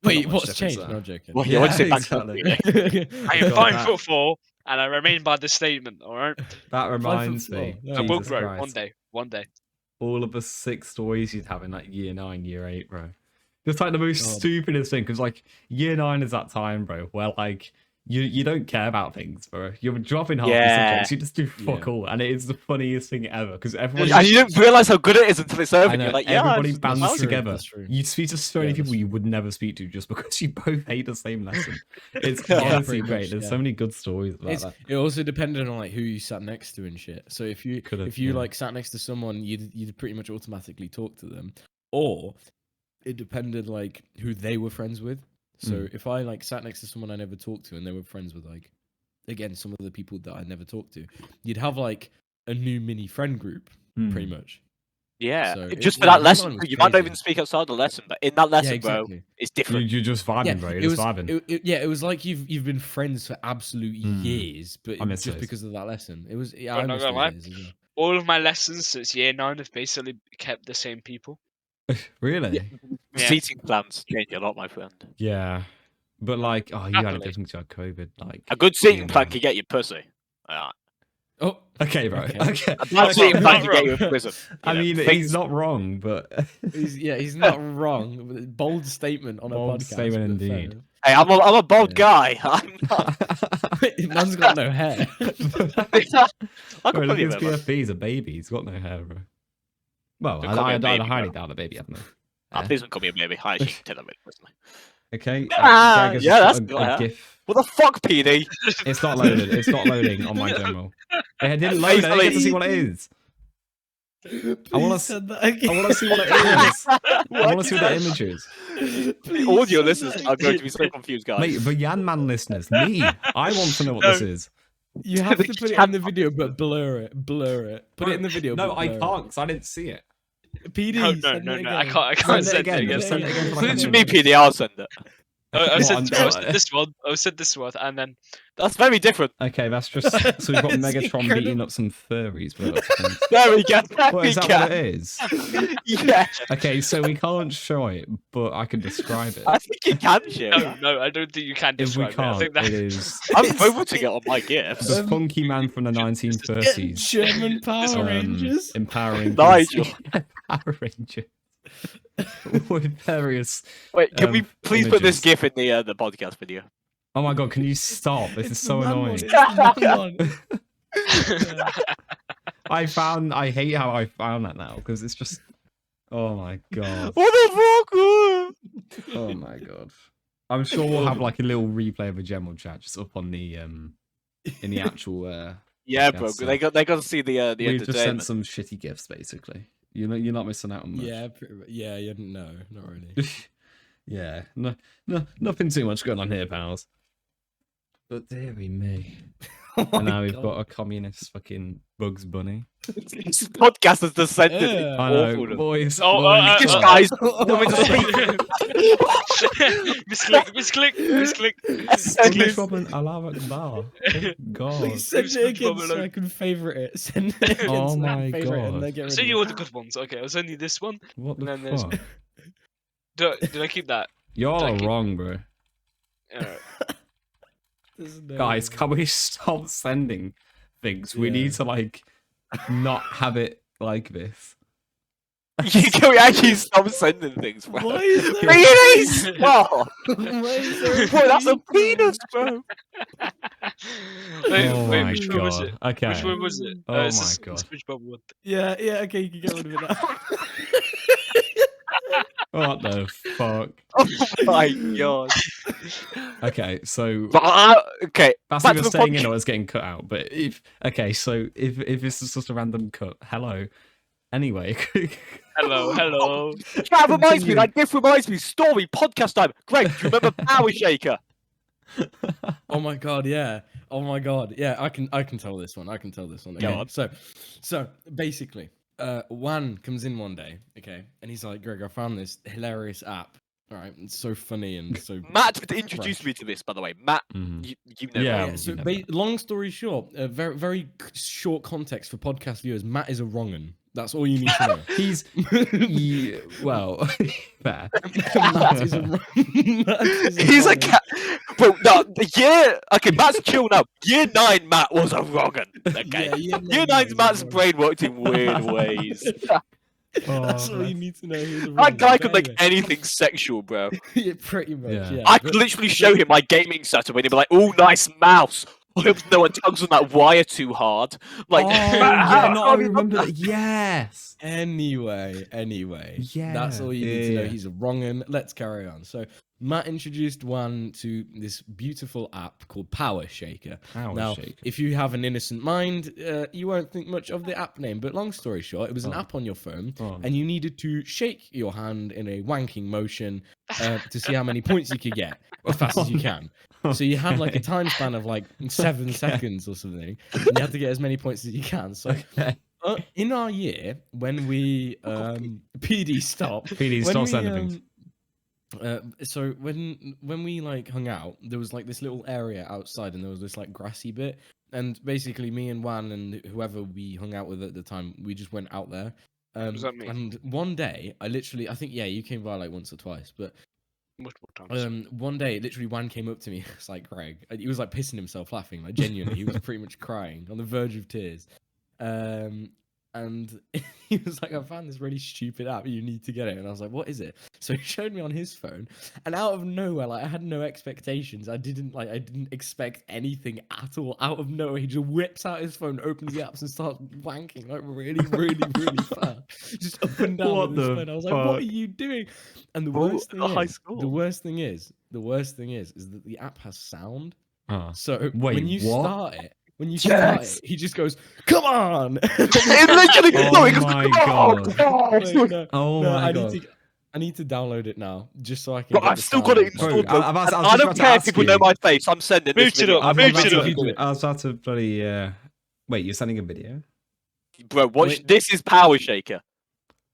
Wait, not much what's difference changed? there. No, I'm joking. Well, Yeah, what's it back then? exactly. I am God, 5'4", and I remain by the statement. All right. That reminds 5'4". me. Yeah. I will Jesus grow Christ. one day. All of the 6 stories you'd have in like year 9, year 8, bro. Just like the most God. stupidest thing, because like year 9 is that time, bro, where like you don't care about things, bro. You're dropping half the Yeah. subjects. You just do fuck Yeah. all, and it is the funniest thing ever because everyone. And you don't realise how good it is until it's over. I And know, you're like, yeah, everybody it's bands true, together. that's true. You speak to so many Yeah, that's people you true. would never speak to just because you both hate the same lesson. It's Yeah, honestly pretty great. much, There's yeah. so many good stories about It's, that. it also depended on like who you sat next to and shit. So if you Could've, you yeah. like sat next to someone, you'd pretty much automatically talk to them, or it depended like who they were friends with. So if I like sat next to someone I never talked to and they were friends with like, again, some of the people that I never talked to, you'd have like a new mini friend group, pretty much. Yeah, So just it- for yeah, that lesson. mine was You might not crazy. even speak outside the lesson, but in that lesson, bro, exactly. it's different. You're just vibing, Yeah, bro. You're it just was. vibing. It was like you've been friends for absolute years, but I miss just those. because of that lesson, it was. Yeah, I'm I not miss gonna those lie. days as well. All of my lessons since year 9 have basically kept the same people. Really? Yeah. Seating plans change a lot, my friend. Yeah. But like, oh, you had it Happily. different to COVID. Like A good seating being plan around. can get you pussy. Oh, Okay, bro. Okay. Okay. A bad Okay, seating I'm plan not can get you wrong. in prison. I mean, he's not wrong, but he's not wrong. Bold statement on Bold a podcast. statement but fair indeed. enough. Hey, I'm a bald Yeah. guy. I'm not. Man's got no hair. I Bro, can look put you at his there, man. PFP. He's a baby. He's got no hair, bro. Well, Don't call me I a baby, highly bro. doubt the baby had no Ah, hair. please don't call me a baby. I actually take that very personally. Okay. Ah, Greg has yeah, just that's got a good, huh? GIF. What the fuck, PD? It's not loaded. It's not loading on my general. It didn't load. I didn't get to see what it is. I wanna Please send that I again. want to see what it is. I want to see what the image is. The audio listeners are going to be so confused, guys. Mate, the Yanman listeners, me, I want to know what this is. You have to put it in the video, but blur it. Blur it. Put it in the video. No, but I blur can't because I didn't see it. It. PD. No, send no, it no. again. I can't Send it send it again. again. Just send it again. So I Send can it to hear me, it. PD. I'll send it. I What, said on- this one. I said this one, and then That's very different. Okay, that's just so we've got That's Megatron incredible. beating up some furries. But that's There we go. There what we is that? go. What it is? Yeah, Okay, so we can't show it, but I can describe it. I think you can, share. no, I don't think you can If we describe it. I can't, think that it is I'm voting it on my gifts. the funky man from the 1930s. German Power Rangers. Empowering Nigel. Power Rangers with various. Wait, can we please put this images. gif in the podcast video? Oh my god! Can you stop? This is It's so the man one, annoying. it's the man one. I hate how I found that now because it's just. Oh my god! What the fuck? Oh my god! I'm sure we'll have like a little replay of a general chat just up on the in the actual. Yeah, podcast, bro. so They got to see the We've just sent entertainment. some shitty gifts, basically. You're not missing out on much. Yeah, pretty much. Yeah, no, not really. Yeah, no, nothing too much going on here, pals. But dearie me. Oh And my now we've God. got a communist fucking Bugs Bunny. This podcast has descended Yeah. into I know, awfulness. boys. Oh, boys, This boys. guy's misclick. English Robin, Allah Akbar. Oh, God. Please send Leave it again SpongeBob so I alone. can favourite it. Send it again Oh so I can my favourite it and God. then get I'll rid send of you it. all the good ones. Okay, I'll send you this one. What the And then there's- fuck? Did I keep that? Y'all Thank are you. wrong, bro. Alright. There's no Guys, way. can we stop sending things? We Yeah. need to, like, not have it like this. Can we actually stop sending things, bro? Why is there Really? Stop! Why is there Bro, that's a penis, penis, bro. Wait, Oh wait, my which one was God. it? Okay. Which one was it? Oh It's my the God. SpongeBob one. Yeah, okay, you can get rid of it now. What the fuck? Oh my god. Okay, so But okay, that's back to either the staying in podcast. or it's getting cut out. But if if this is just a random cut, hello. Anyway, Hello. That reminds me, Continue. that gift reminds me. Story, podcast time. Greg, do you remember Power Shaker? Oh my god, yeah. Oh my god, yeah. I can tell this one. Go Okay. on. So basically, Juan comes in one day, okay, and he's like, Greg, I found this hilarious app. All right, it's so funny and so. Matt introduced me to this, by the way. Matt, Mhm. you know. Yeah. Matt. So you know long story short, very short context for podcast viewers. Matt is a wrong'un. That's all you need to know. he's well, fair. Matt is a He's a wrong'un. cat. Bro, no, okay, Matt's chill now. Year 9 Matt was a wrong'un. Okay. Yeah, Year 9's Matt's brain worked in weird ways. That's Oh, all you that's- need to know. He was a That wrong guy one. could But make anything sexual, bro. yeah, pretty much. Yeah. Yeah. I but- could literally show him my gaming setup and he'd be like, "Oh, nice mouse." I hope no one tugs on that wire too hard. Like, oh yeah, no, I have you done remember that. Yes. Anyway, that's all you need to know. Yeah. He's a wrong un. Let's carry on. So Matt introduced one to this beautiful app called Power Shaker. Power Now, shaker. if you have an innocent mind, you won't think much of the app name. But long story short, it was an Oh. app on your phone, Oh. and you needed to shake your hand in a wanking motion to see how many points you could get as fast as you can. So you had like a time span of like 7 seconds or something, and you had to get as many points as you can. So Okay. in our year, when we PD stopped, PD, when stop we, sending things. so when we like hung out, there was like this little area outside, and there was this like grassy bit, and basically me and Juan and whoever we hung out with at the time, we just went out there. Was that me? And one day, I think you came by like once or twice, but Multiple times. one day, literally, Juan came up to me. It's like Greg. He was like pissing himself laughing, like genuinely. He was pretty much crying on the verge of tears. And he was like, "I found this really stupid app. You need to get it." And I was like, "What is it?" So he showed me on his phone, and out of nowhere, like I had no expectations. I didn't expect anything at all. Out of nowhere, he just whips out his phone, opens the apps, and starts wanking like really, really fast, just up and down What with his the phone. I was like, "What are fuck? you doing?" And the Oh, worst thing a high is, score. the worst thing is that the app has sound. Oh. So Wait, when you what? start it, Yes. he just goes, "Come on!" It literally, Oh no, it goes, my "Come on, God. come on." Wait, no, Oh no, my I god. need to download it now, just so I can. Bro, get I've the still sound got it of my installed, Bro, bro. I was And just I don't about to care if ask people you. know my face. I'm sending this Boot it video. up, I was boot about it up. to, I was about to bloody. Wait, you're sending a video? Bro, watch. Wait. This is Power Shaker.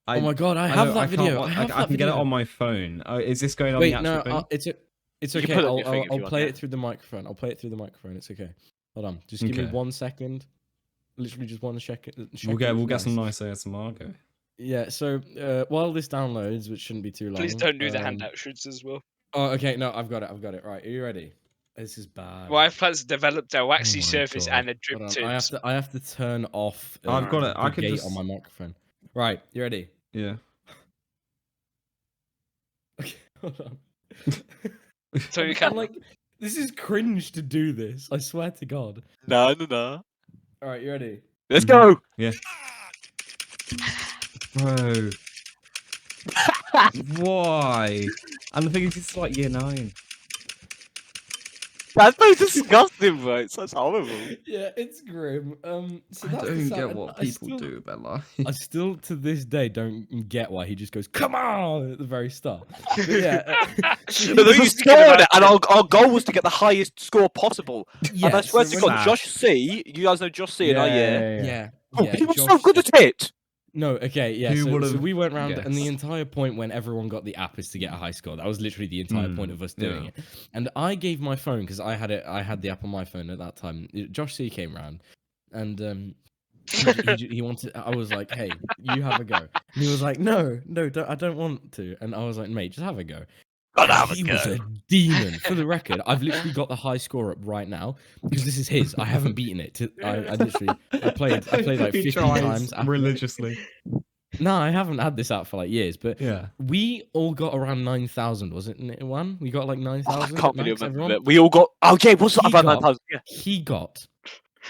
Oh my god, I I have know, that I video. can't. I have I that can get it video. on my phone. Is this going on Wait, the actual no, thing? it's You can okay. put it on your thing if I'll you want, play yeah. it through the microphone. I'll play it through the microphone. It's okay. Hold on, just give me Okay. 1 second. Literally just 1 second. We'll get some nice ASMR going. Yeah. So while this downloads, which shouldn't be too long. Please don't do the handout shoots as well. Oh, okay. No, I've got it. Right, are you ready? This is bad. Wi-Fi has developed a waxy my surface God. and a drip Hold on, tips. I have to turn off. I've got it. The I could gate just. on my microphone. Right, you ready? Yeah. Okay, hold on. So you I'm can. like, this is cringe to do this. I swear to God. No. All right, you ready? Let's go. Yeah. Bro. Why? And the thing is, it's like year 9. That's so disgusting, bro. It's such horrible. Yeah, it's grim. So I that's the don't sound, get and what I people still- do with their life. I still, to this day, don't get why he just goes, "Come on!" at the very start. But yeah. So But there's Who a you thinking score on about it, and our goal was to get the highest score possible. yeah, And I swear so to when- God, Josh C, you guys know Josh C in our year. Yeah, Oh, yeah. he was so Josh- good at it. No, okay, yeah. Who So would've we went round, and the guessed? entire point when everyone got the app is to get a high score. That was literally the entire point of us doing yeah. it. And I gave my phone because I had it. I had the app on my phone at that time. Josh C came round, and he wanted. I was like, "Hey, you have a go." And he was like, "No, I don't want to." And I was like, "Mate, just have a go." Gotta have a He was go. a demon. For the record, I've literally got the high score up right now because this is his. I haven't beaten it. I literally I played like He 50 tries times after. religiously. No, I haven't had this out for like years, but Yeah. we all got around 9,000, wasn't it? One, we got like Oh, I 9,000. can't really max, remember everyone. it. We all got. Oh, yeah, what's He about got- 9,000? Yeah. He got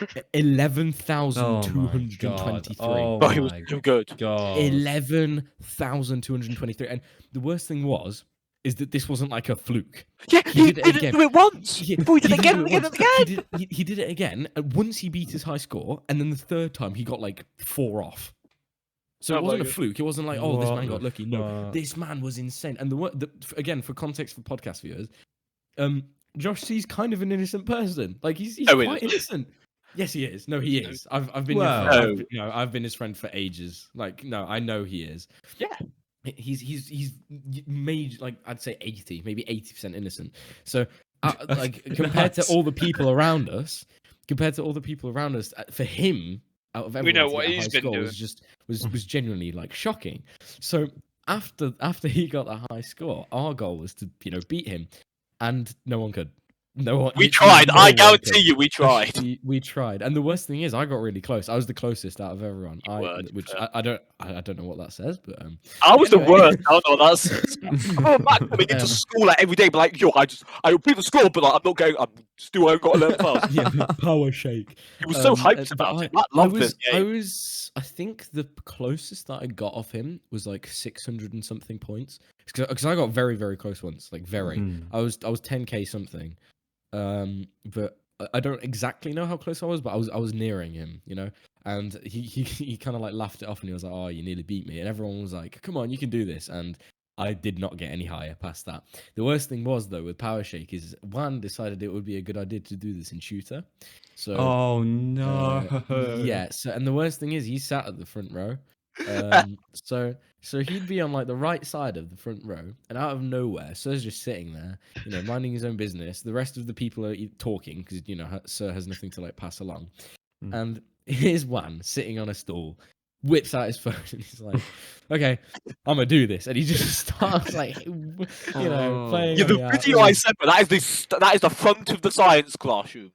Oh my 11,223. god. Oh Oh, he was my too good. god. 11,223, and the worst thing is that this wasn't like a fluke. Yeah, He he did it didn't again. do it once. He Before he did it didn't again, do and it again, once. and again. He did it again. And once he beat his high score, and then the third time he got like 4 off. So Oh it my wasn't a God. fluke. It wasn't like, oh, this What man the got lucky. No, fuck? this man was insane. And again, for context for podcast viewers, Josh C's kind of an innocent person. Like he's No, quite he innocent. Yes, he is. No, he is. I've been Well- your friend. I've been his friend for ages. Like, no, I know he is. Yeah. He's made like I'd say 80, maybe 80% innocent. So like compared to nuts. all the people around us, for him, out of everyone, know to what get a he's high been score doing. was genuinely like shocking. So after he got the high score, our goal was to beat him, and no one could. No one. We literally tried. no I one guarantee could. you, we tried. We tried, and the worst thing is, I got really close. I was the closest out of everyone. Which I don't know what that says, but I was the anyway. worst. I don't know what that says. I remember back coming into school like every day, but like, yo, I repeat the score, but like, I'm not going. I'm still I've got to learn fast. Yeah, power shake. He was so hyped but about it. Matt loved this game. I think the closest that I got off him was like 600 and something points. Because I got very, very close once, like very. I was 10k something. But I don't exactly know how close I was, but I was nearing him, you know. And he kind of like laughed it off, and he was like, "Oh, you nearly beat me," and everyone was like, "Come on, you can do this." And I did not get any higher past that. The worst thing was though with Power Shake is one decided it would be a good idea to do this in shooter. So Oh no. yeah. So and the worst thing is he sat at the front row. So he'd be on like the right side of the front row, and out of nowhere, Sir's just sitting there, you know, minding his own business. The rest of the people are talking because you know Sir has nothing to like pass along, and here's one sitting on a stool, whips out his phone, and he's like, "Okay, I'm gonna do this," and he just starts like, you know, playing. Yeah, on the out. video I sent, but that is the front of the science classroom.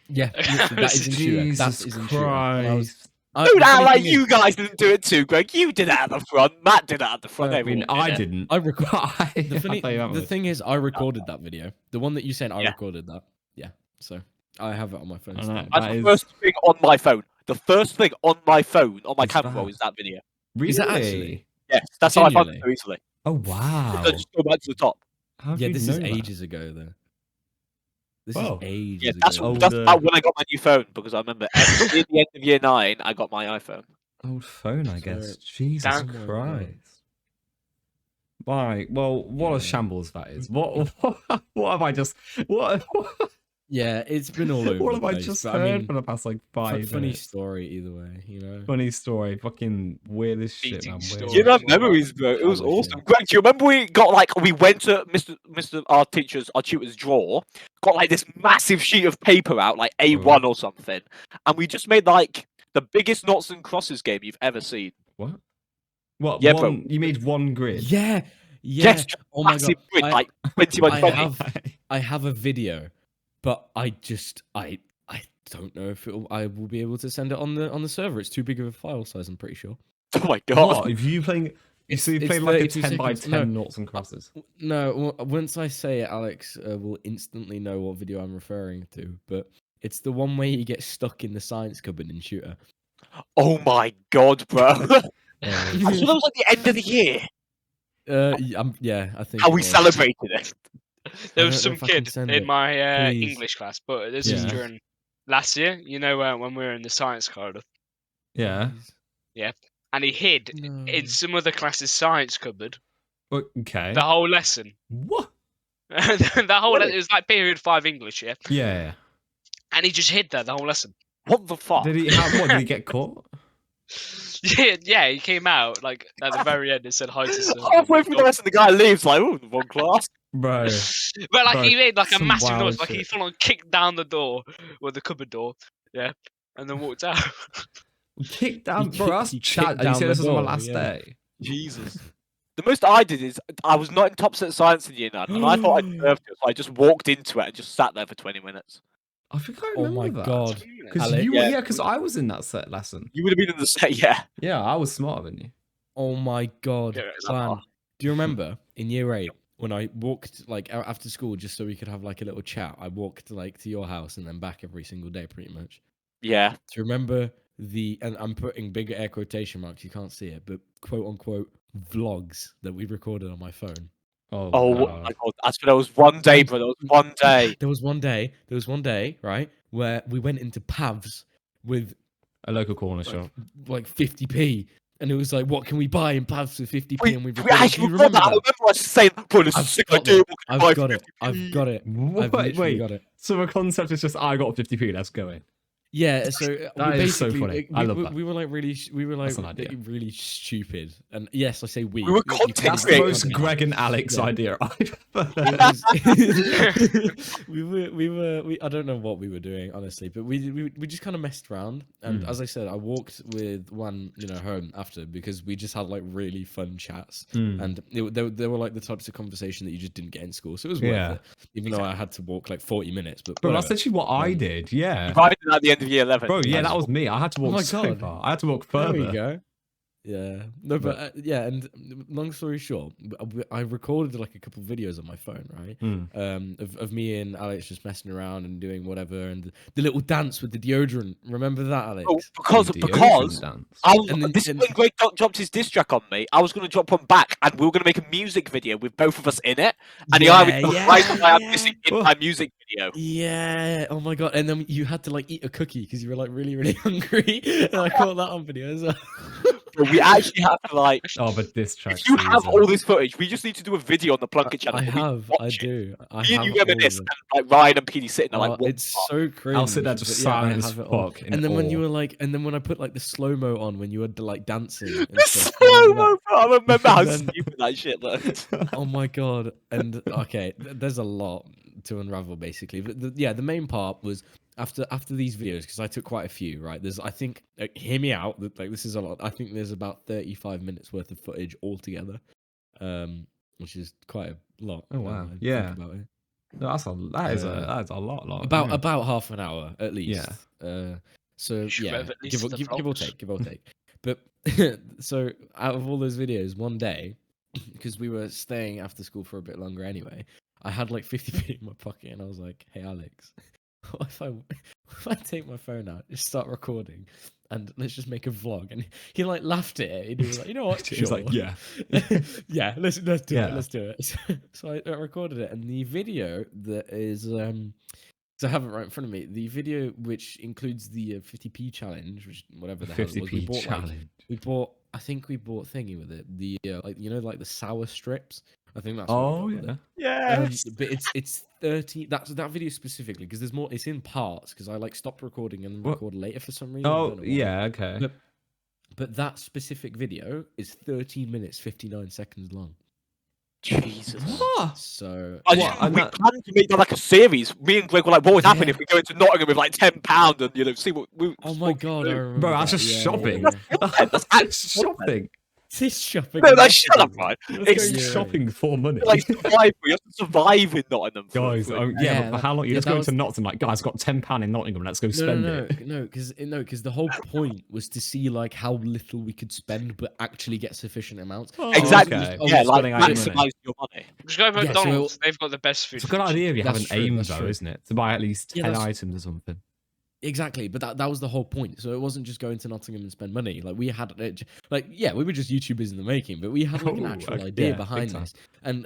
Yeah, literally, that is in shooter. That Jesus is in shooter. And I was- Christ. Don't the act funny like thing is- you guys didn't do it too, Greg. You did it at the front. Matt did it at the front. I mean, I didn't. I record. The The thing is, I recorded that video. The one that you sent, I Yeah. recorded that. Yeah, so I have it on my phone. I still. know. That's That the is- first thing on my phone. The first thing on my phone, on my Is camera that? roll, is that video. Really? Is that actually? Yes, that's how I found it Genuinely? so easily. Oh wow. So just go back to the top. How Yeah, did this you is know that? ages ago though. This Whoa. is ages Yeah, ago. that's Oh, that's the- about when I got my new phone because I remember at the end of year 9, I got my iPhone. Old phone, I So- guess. Jesus Damn. Oh my God. Christ. Right. Well, what Yeah. a shambles that is. What have I just what Yeah, it's been all over what the have I place. just but heard I mean, for the past like 5 funny minutes? story either way, you know. Funny story. Fucking weirdest shit, Beating man. story. Weird. You know as well. memories, bro. It was I wish, awesome. yeah. Greg, do you remember we went to our tutor's drawer, got like this massive sheet of paper out, like A1 or something, and we just made like the biggest knots and crosses game you've ever seen. What? What? Yeah, bro. one? You made one grid? Yeah, yeah. Yes, Oh my massive god. grid, I- like 20 by I 20. I have a video, but I don't know if I will be able to send it on the server. It's too big of a file size. I'm pretty sure. Oh my god. What? If you playing? So you It's played like a 32 10 by seconds. 10 No. noughts and crosses. No, once I say it, Alex will instantly know what video I'm referring to. But it's the one where you get stuck in the science cupboard in shooter. Oh my god, bro. I thought Oh, that was like the end of the year. Yeah, I think How it we was. celebrated it. There I was don't know some if I can kid send in it. my Please. English class, but this was Yeah. during last year. You know when we were in the science corridor, yeah. Please. and he hid No. in some other class's science cupboard Okay. the whole lesson. What? The whole Really? it was like period 5 English, yeah, Yeah. and he just hid there the whole lesson. What the fuck? Did he? What did he get caught? Yeah, he came out like at the very end and said hi to Sir. Halfway through the lesson, the guy leaves like, oh, wrong class. Bro. But like Bro, he made like a some massive wild noise, like he shit. full on kicked down the door, or the cupboard door, yeah, and then walked out. Kicked down, He bro. That's kicked chat. And you down said the this was on my door, last yeah. day. Jesus. The most I did is I was not in top set science in year 9, and I thought I deserved it, so I just walked into it and just sat there for 20 minutes. I think I Oh remember my that. god. Because Alex. you were, Yeah. yeah, because I was in that set lesson. You would have been in the set, yeah. Yeah, I was smarter than you. Oh my god. Yeah, it's Plan. like, Do you remember in year 8 when I walked like after school just so we could have like a little chat? I walked like to your house and then back every single day pretty much. Yeah. Do you remember and I'm putting bigger air quotation marks, you can't see it, but quote unquote vlogs that we recorded on my phone. Oh, Oh God. my god. That's there was one day, And- bro. There was one day. There was one day, right, where we went into Pavs with A local corner shop. like 50p. And it was like, what can we buy in Pavs for 50p? Wait, And we we recorded. actually Do you recorded that. I remember remember us saying, bro, this is I've sick got idea. it. We can buy I've got it. 50p. I've got it. I've What? literally Wait, got it. so the concept is just I got 50p, let's go in. Yeah, so That we is so basically funny. I love that. we were like really That's an idea. really stupid, and yes, I say we. We were you content can't That's the really creators. most content. Greg and Alex Yeah. idea I've ever It heard. was, I don't know what we were doing honestly, but we just kind of messed around, and as I said, I walked with one home after because we just had like really fun chats, and they were like the types of conversation that you just didn't get in school, so it was worth Yeah. it, even though I had to walk like 40 minutes. But Bro, whatever. that's literally what I did. Yeah. Right at the end of year 11. Bro, yeah, that was me. I had to walk my so God. far. I had to walk There further. we go. Yeah, no, but yeah, and long story short, I recorded like a couple of videos on my phone, right? Of me and Alex just messing around and doing whatever, and the little dance with the deodorant. Remember that, Alex? Oh, because Deodorant dance. this is when Greg dropped his diss track on me. I was going to drop one back, and we were going to make a music video with both of us in it. And Yeah, the irony why I'm missing in my music video. Yeah. Oh my God. And then you had to like eat a cookie because you were like really, really hungry, and I caught that on video as well. But we actually have to like. Oh, but this track. If you have all this footage, we just need to do a video on the Plunkett channel. I where we have. watch I it. do. I Me and you have all of reminisce, it. and like Ryan and PD sitting there like, what It's so crazy. I'll sit there just silent as fuck. And then when you were like, and then when I put like the slow mo on when you were like dancing. And The stuff, slow-mo, bro. I remember how Then- stupid that shit looked. Oh my God. And okay, there's a lot to unravel basically. But the main part was after these videos, because I took quite a few, right? There's, I think, hear me out. Like this is a lot. I think there's about 35 minutes worth of footage altogether, which is quite a lot. Oh, wow. I think Yeah. about it. No, that is a lot. About half an hour at least. Yeah. So Should yeah, have at least the give or vlogs. take. But so out of all those videos, one day, because we were staying after school for a bit longer anyway, I had like 50p in my pocket, and I was like, "Hey Alex, what if I take my phone out, just start recording, and let's just make a vlog?" And he like laughed at it, and he was like, "You know what? He's like, Sure." yeah. Yeah, let's do it. Yeah. Let's do it. So I recorded it, and the video that is so I have it right in front of me. The video which includes the 50p challenge, which whatever the hell it was, we 50p bought challenge. I think we bought thingy with it. The like like the sour strips. I think that's. What we Oh got with yeah. it. But it's 30. That video specifically because there's more. It's in parts because I like stopped recording and then What? record later for some reason. I Oh don't know why. yeah. Okay. But that specific video is 13 minutes 59 seconds long. Jesus. What? So I What, just, and we that- planned to make that like a series. Me and Greg were like, what would happen Yeah. if we go into Nottingham with like £10 and see what we. oh my God, I remember Bro, that's that. just Yeah, shopping. yeah. That's That's shopping. This shopping. No, shut up, right? It's It's shopping for money. like survival. You have to survive in Nottingham. Guys, for, yeah, Yeah, but for how long? You yeah, just that go was- to Nottingham, like, guys, got £10 in Nottingham, let's go spend it. No, because the whole point was to see like how little we could spend, but actually get sufficient amounts. Oh, exactly. okay. Yeah, like Spending our money. maximize your money. Just go to Yeah, so McDonald's. They've got the best food. It's a good idea if you have That's an true, aim, that's though, true. isn't it? To buy at least Yeah, 10 that's- items or something. Exactly, but that was the whole point. So it wasn't just going to Nottingham and spend money. Like we had, we were just YouTubers in the making, but we had like an Oh, actual okay, idea yeah, behind big time. this. And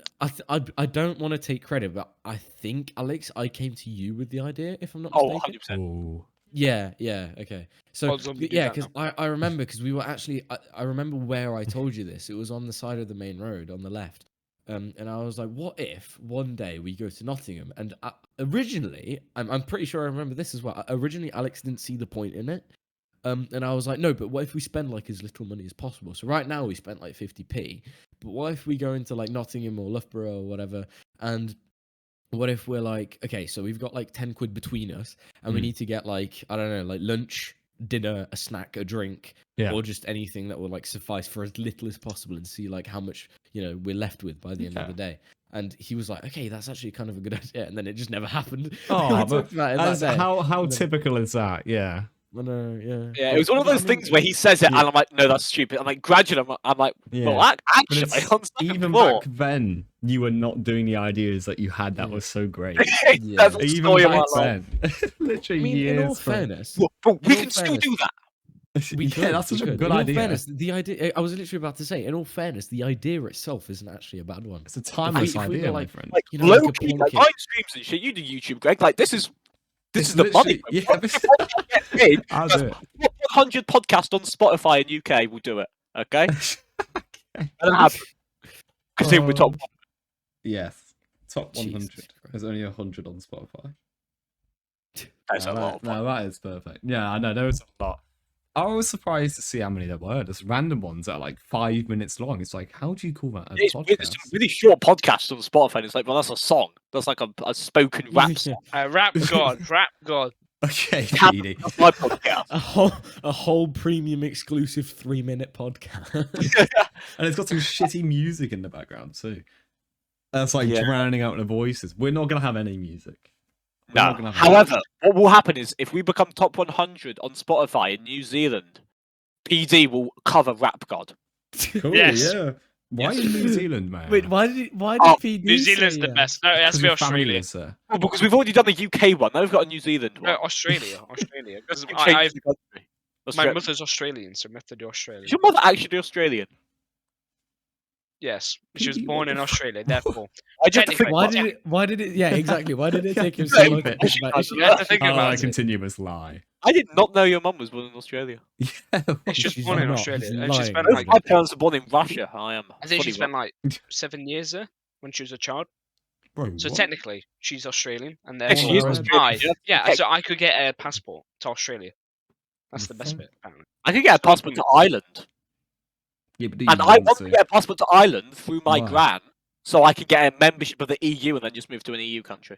I don't want to take credit, but I think Alex, I came to you with the idea, if I'm not Oh, mistaken. 100%. Ooh. Yeah, okay. So Odds on we do yeah, that because I remember because we were actually I remember where I told you this. It was on the side of the main road on the left. And I was like, what if one day we go to Nottingham? And originally, I'm pretty sure I remember this as well. Originally, Alex didn't see the point in it. And I was like, no, but what if we spend like as little money as possible? So right now we spent like 50p. But what if we go into like Nottingham or Loughborough or whatever? And what if we're like, okay, so we've got like 10 quid between us and we need to get like, I don't know, like lunch, dinner, a snack, a drink, Yeah. or just anything that will like suffice for as little as possible and see like how much, we're left with by the end of Okay. the day. And he was like, okay, that's actually kind of a good idea. And then it just never happened. Oh, We but talked about it that as, day. how And then- typical is that? Yeah. I know, yeah. Yeah, it was one of those things where he says it, and I'm like, no, that's stupid. I'm like, gradually, I'm like, Yeah. well, But actually, it's- on second even thought, back then, you were not doing the ideas that you had that was so great. Yeah. that's the Even story of my back life. then. Literally I mean, years. in all from- fairness, But we in all can still fairness- do that. we yeah, could, that's we such a could. good In all idea. fairness, the idea, I was literally about to say, in all fairness, the idea itself isn't actually a bad one. It's a timeless if we idea, were my like- friend. Like, You know, like a low key, like Plunket. mine streams and shit. You do YouTube, Greg. Like, this is It's the money. literally- Yeah, this- Get paid. I'll do it. 100 podcast on Spotify in UK will do it. Okay, that'll happen. Because we're top. Yes. Top Jesus 100. Christ. There's only 100 on Spotify. That's a lot. Of No, that is perfect. Yeah, I know there was a lot. I was surprised to see how many there were. There's random ones that are like 5 minutes long. It's like, how do you call that a It's podcast? some really short podcasts on Spotify. And it's like, well, that's a song. That's like a spoken rap song. Rap God, rap God. Okay, Yeah, Petey. That's my podcast. A whole premium exclusive 3-minute podcast. And it's got some shitty music in the background too. That's like Yeah. drowning out the voices. We're not gonna have any music. We're not No. gonna have However, what will happen is if we become top 100 on Spotify in New Zealand, PD will cover Rap God. Cool, Yes. yeah. Why in New Zealand, man? Wait, why did Oh, PD New Zealand's say the yeah? best. No, it has to be your family Australia. is there. Well, because we've already done the UK one. Now we've got a New Zealand one. No, Australia. Because We changed the country. my mother's Australian, so we have to do Australia. Is your mother actually Australian? Yes, she was PD, born what in the fuck? Australia. Therefore, I just Technically, think Why did it? Yeah, exactly. Why did it take him Yeah, so long to yeah. think about? you have to think Oh, about a it. continuous lie. I did not know your mum was born in Australia. Yeah. She was She's born in not, Australia, he's and she lying. spent Both like my parents are born in Russia. I am. I think she fully spent like 7 years there when she was a child. Bro, So what? technically, she's Australian, and Yeah, she is therefore Australian. yeah, so I could get a passport to Australia. That's The the best fuck? bit, apparently. I can get a passport to Ireland, Yeah, but do and you I want want to get a passport to Ireland through my Why? gran, so I can get a membership of the EU and then just move to an EU country.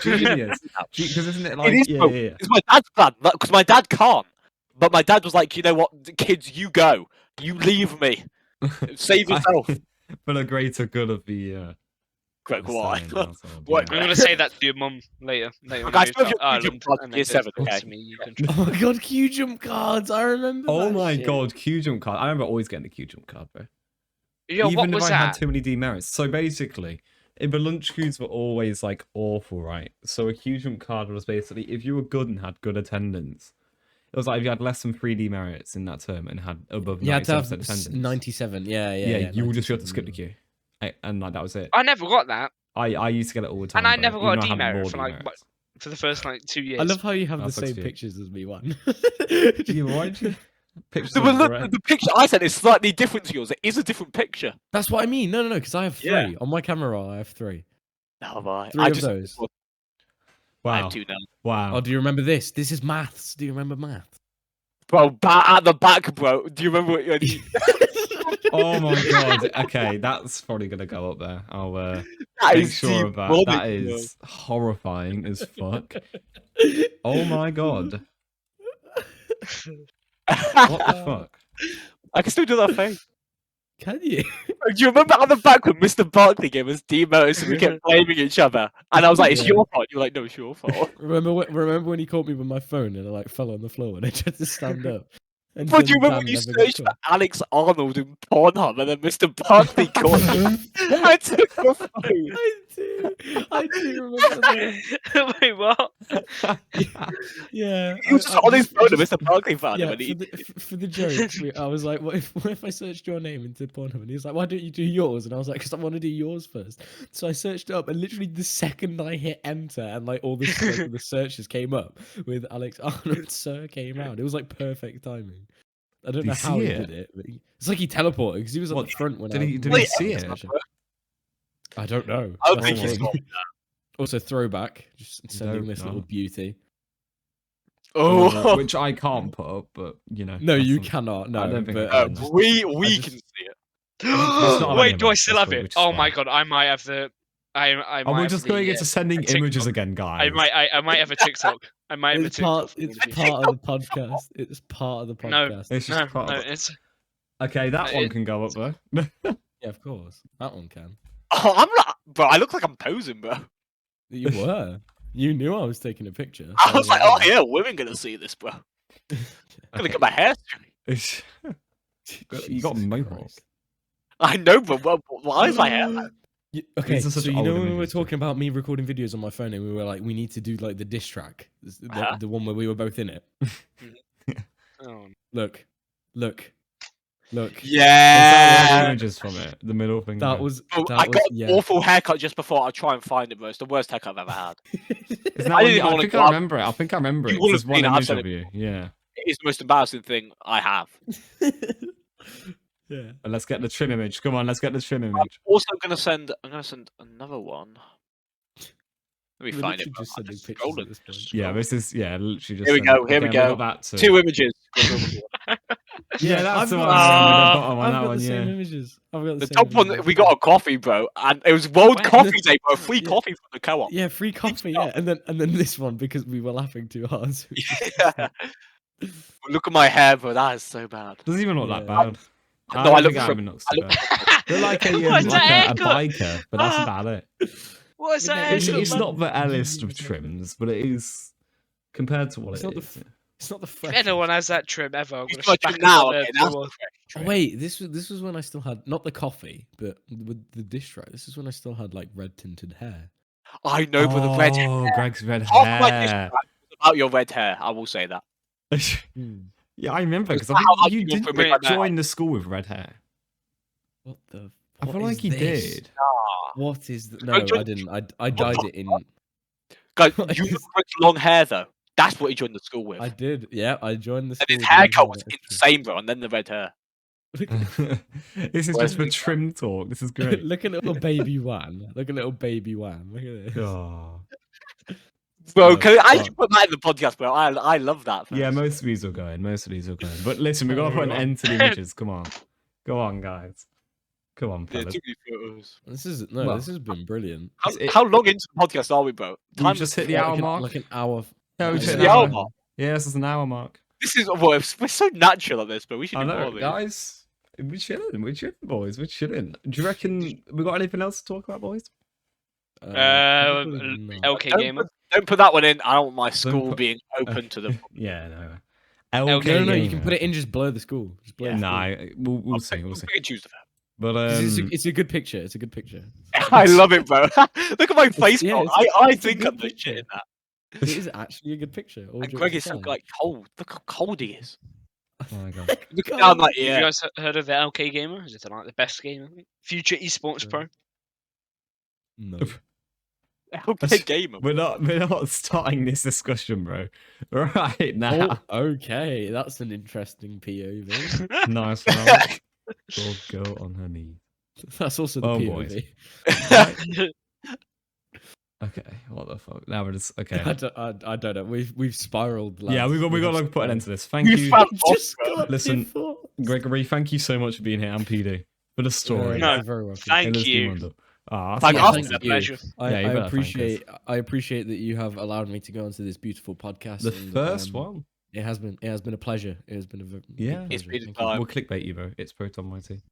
Genius. Because isn't it It like is, yeah, bro. yeah, yeah. It's my dad's plan, because my dad can't. But my dad was like, you know what, kids, you go, you leave me, save yourself. For the greater good of the Greg, why? Australian household, What? I'm yeah. gonna say that to your mum later. Later Look, when I you suppose move you're to Ireland, part and year then 7, goes okay. to me, you can. Oh my god, Q jump cards! I remember. Oh that my shit. god, Q jump card. I remember always getting the Q jump card, bro. Yo, what Even if was I had that? too many demerits. So basically, the lunch queues were always like awful, right? So a Q jump card was basically if you were good and had good attendance. It was like if you had less than 3 demerits in that term and had above You had to 97% have attendance. 97. Yeah, You would just have to 97 skip the minimum. queue. And like that was it. I never got that, I used to get it all the time. and I bro, never got even a though I had demerit more for like demerits. for the first like 2 years. I love how you have That the sucks same for you. pictures as me. One. Yeah, why did you... Pictures No, of but the look, the picture I sent is slightly different to yours. It is a different picture. That's what I mean. No, because I have 3 Yeah. on my camera. I have 3. No, I 3 of just, those. I Wow. have 2 now. Wow. Oh, do you remember this? This is maths. Do you remember maths? Bro, at the back, bro. Do you remember what you Oh my god. Okay, that's probably gonna go up there. I'll That make is sure of that. demonic, That bro. is horrifying as fuck. Oh my god. What the fuck? I can still do that face. Can you? Do you remember at the back when Mr. Barkley gave us demotes and we kept blaming each other? And I was like, it's Yeah. your fault. You were like, no, it's your fault. Remember when he caught me with my phone and I like fell on the floor and I tried to stand up. And Bro, do you then remember Dan when you never got searched for caught. Alex Arnold in Pornhub and then Mr. Barkley caught you? I took your phone. I do remember that. Wait, what? Yeah. He was just on his phone and Mr. Barkley found him. Yeah, And he, for the joke, I was like, what if I searched your name into Pornhub? And he was like, why don't you do yours? And I was like, because I want to do yours first. So I searched it up, and literally the second I hit enter, and like all this, like, the searches came up with Alex Arnold, Sir came out. It was like perfect timing. I don't Did know you how see he it? did it. But it's like he teleported because he was at What, the front when did I he Wait, see it? I don't know. I don't That's think the he thing. saw me. Also, throwback, just sending Don't this little know. beauty. Oh, Which I can't put up, but you know. No, that's you some- cannot. No, don't think I but can. we just- can see it. It's not on Wait, any do I of us, still that's have what- it? which is Oh my fine. god, I might have the. I And might we're have just the, going into sending TikTok. images again, guys. I might have a TikTok. I might have a it's TikTok. part. It's part of the podcast. It's part of the No, podcast. It's just No, part no, of it. it's Okay, that No, one can go up there. Yeah, of course. That one can. Oh, I'm not, bro. I look like I'm posing, bro. You were. You knew I was taking a picture. I so was like, oh yeah, women gonna see this, bro. Gonna get my hair straight. You got Jesus mohawk. Christ. I know, but why is my hair like Okay, These are so such you old know when we were images, too. talking about me recording videos on my phone and we were like, we need to do like the diss track, the one where we were both in it. oh, Look. Is that Yeah. one images from it? The middle finger. That was. Oh, That I got was, an awful haircut just before. I'll try and find it, bro. It's the worst haircut I've ever had. Isn't that I one didn't you- even I wanna think go I out. remember it. I think I remember You it. will There's have one seen it, I've image sent of it. you. Yeah. It is the most embarrassing thing I have. Yeah. And let's get the trim image. Come on, let's get the trim I'm image. also gonna send. I'm gonna send another one. Let me We're find it. literally Bro. just I'm sending just pictures scrolling. at this point. Just Yeah, scrolling. this is literally just. Here we go. Here we okay, go. got that too. 2 images. Go, go, go, go. Yeah, that's I've the got one. the Yeah, same with the image- bottom on I've that got one. the same Yeah. images. I've got The same top one, images. we got a coffee, bro, and it was World Wait. Coffee Day, bro. Free Yeah. coffee from the co-op. Yeah, free coffee. Yeah, and then this one because we were laughing too hard. So we just- Yeah. Look at my hair, bro. That is so bad. Doesn't even look that Yeah. bad. No, don't I look think for- even looks I too look bad. They're like a What's like that a haircut? biker, but that's Ah. about it. What's I mean, that It's, Yeah, haircut, it's man? not the man. L-list of trims, but it is compared to what It's it not the is. It's not the If fresh. anyone has that trim ever, I'm He's gonna got a smack trim him now. on Okay, the that's door. the fresh Oh trim. wait, this was when I still had not the coffee, but with the dish tray. This is when I still had like red tinted hair. I know, but the red hair. Oh, Greg's red Half of my dish hair. track was about your red hair. I will say that. Yeah, I remember because I How think you you go didn't from it back join the school with red hair. What the? I what feel is like you this? did. What is? No, Don't join- I didn't. I dyed it in. Guys, What you is- look Greg's long hair though. That's what he joined the school with. I did. Yeah, I joined the school. And his with red haircut hair, was that is true. insane, bro. And then the red hair. This is Where's just for the- trim talk. This is great. Look at little baby Wan. Look at little baby Wan. Look at this. Oh. Bro, No, can I fuck. should put that in the podcast, bro. I love that. Yeah, face. most of these are going. Most of these are going. But listen, we gotta Oh, put an right. end to the images. Come on. Go on, guys. Come on, Yeah, fellas. too many photos. This is Well, this has been brilliant. How long into the podcast are we, bro? We've just hit the Like hour an- mark. Like an hour. Yeah, we Yeah. hit This is the the hour hour mark. mark. Yeah, this is an hour mark. This is well, we're so natural at this, but we should I do more know, of it. guys. We're chilling, boys. We're chilling. Do you reckon we got anything else to talk about, boys? Probably not. LK Gamer. Don't put that one in. I don't want my school put- being open to the. Yeah, no. Okay, No, you Gamer. can put it in just below the school. Just below Yeah. the school. Nah, we'll see. We'll see. We can choose the. But 'Cause it's a good picture. It's a good picture. I love it, bro. Look at my face. yeah, bro. it's- I it's a think good I'm legit picture. in that. It is actually a good picture. all And jokes Greg is so aside. like cold. Look how cold he is. oh my god. Looking down like Have you yeah. guys heard of the LK Gamer? Is it like the best gamer? Future esports pro? No. Okay, gamer. We're not starting this discussion, bro. Right now. Oh, okay, that's an interesting POV. Nice one. Little girl on her knee. That's also the Oh, POV. boys. Okay, what the fuck? Now we're just okay. I don't know. We've spiraled. Yeah, lads. we got have to put an end to this. Thank You you, found Just Oscar. got Listen, before. Gregory. Thank you so much for being here, and PD for the story. No, you're very welcome. thank It has been you. wonderful. Ah, Thank that's you. awesome. Thank a pleasure. I, Yeah, you I better thank us. appreciate that you have allowed me to go onto this beautiful podcast. The and, first one. It has been a pleasure. It has been a big Yeah. It's pleasure. been Thank you. time. We'll clickbait you, bro. It's Proton Mighty.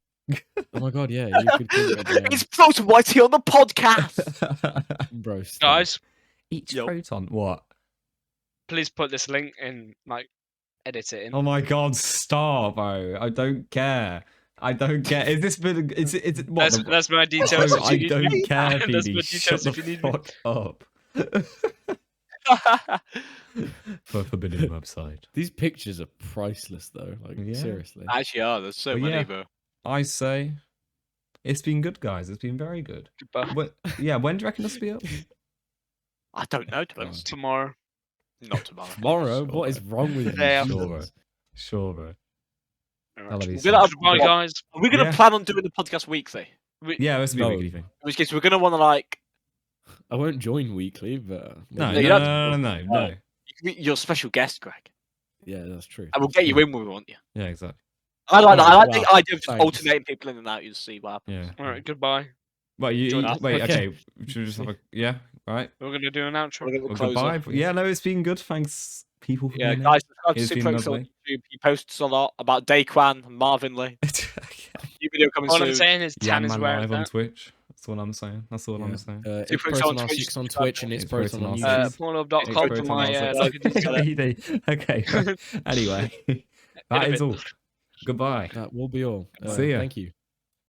Oh my god, yeah, you could click it, yeah. It's Proton Whitey on the podcast. Bro. Stop. Guys, Each Yo. proton. What? please put this link in, like, edit it in. Oh my god, stop, bro. I don't care. I don't care. Is this been is it what? That's my Bro, details. if I you need don't me. care, That's my PD. Shut details the if you need me. fuck up. For forbidden website. These pictures are priceless, though. Like Yeah. seriously. Actually, there's so But many, yeah. bro. I say it's been good, guys. It's been very good. Goodbye. When do you reckon this will be up? I don't know, to be God. honest. Tomorrow. Not tomorrow. Tomorrow, Sure, what is bro. wrong with you? Yeah. Sure, bro. Sure, bro. Alright. That'll be We're gonna sick. have- Goodbye, guys. Are we gonna Yeah. plan on doing the podcast weekly? Yeah, this will be a No. weekly thing. In which case, we're gonna want to like I won't join weekly, but No, you no, don't- no, no, no. you can be your special guest, Greg, yeah, that's true. and we'll get you in when we want you. Yeah, exactly. I like that. I like wow. the idea of just Thanks. alternating people in and out. You see what happens. Yeah. Alright, goodbye. Wait, Join us. wait, Okay. okay. Should we just have a yeah? All right. We're gonna do an outro. We're gonna Well, close goodbye. off. Yeah, no, it's been good. Thanks, people. For Yeah, being guys, subscribe to It's been Six on lovely. YouTube. He posts a lot about Daquan and Marvin Lee. here. New video coming All soon. I'm saying is Tan is Yamman wearing live on that. Twitch. That's what I'm saying. That's all Yeah. I'm saying. It's Super Proton on Twitch, R6 on subscribe Twitch and it's It's Proton on Proton YouTube. R6. Pornhub.com It's for my Proton login details. Okay. Anyway, that is all. Goodbye. That will be all. See ya. Thank you.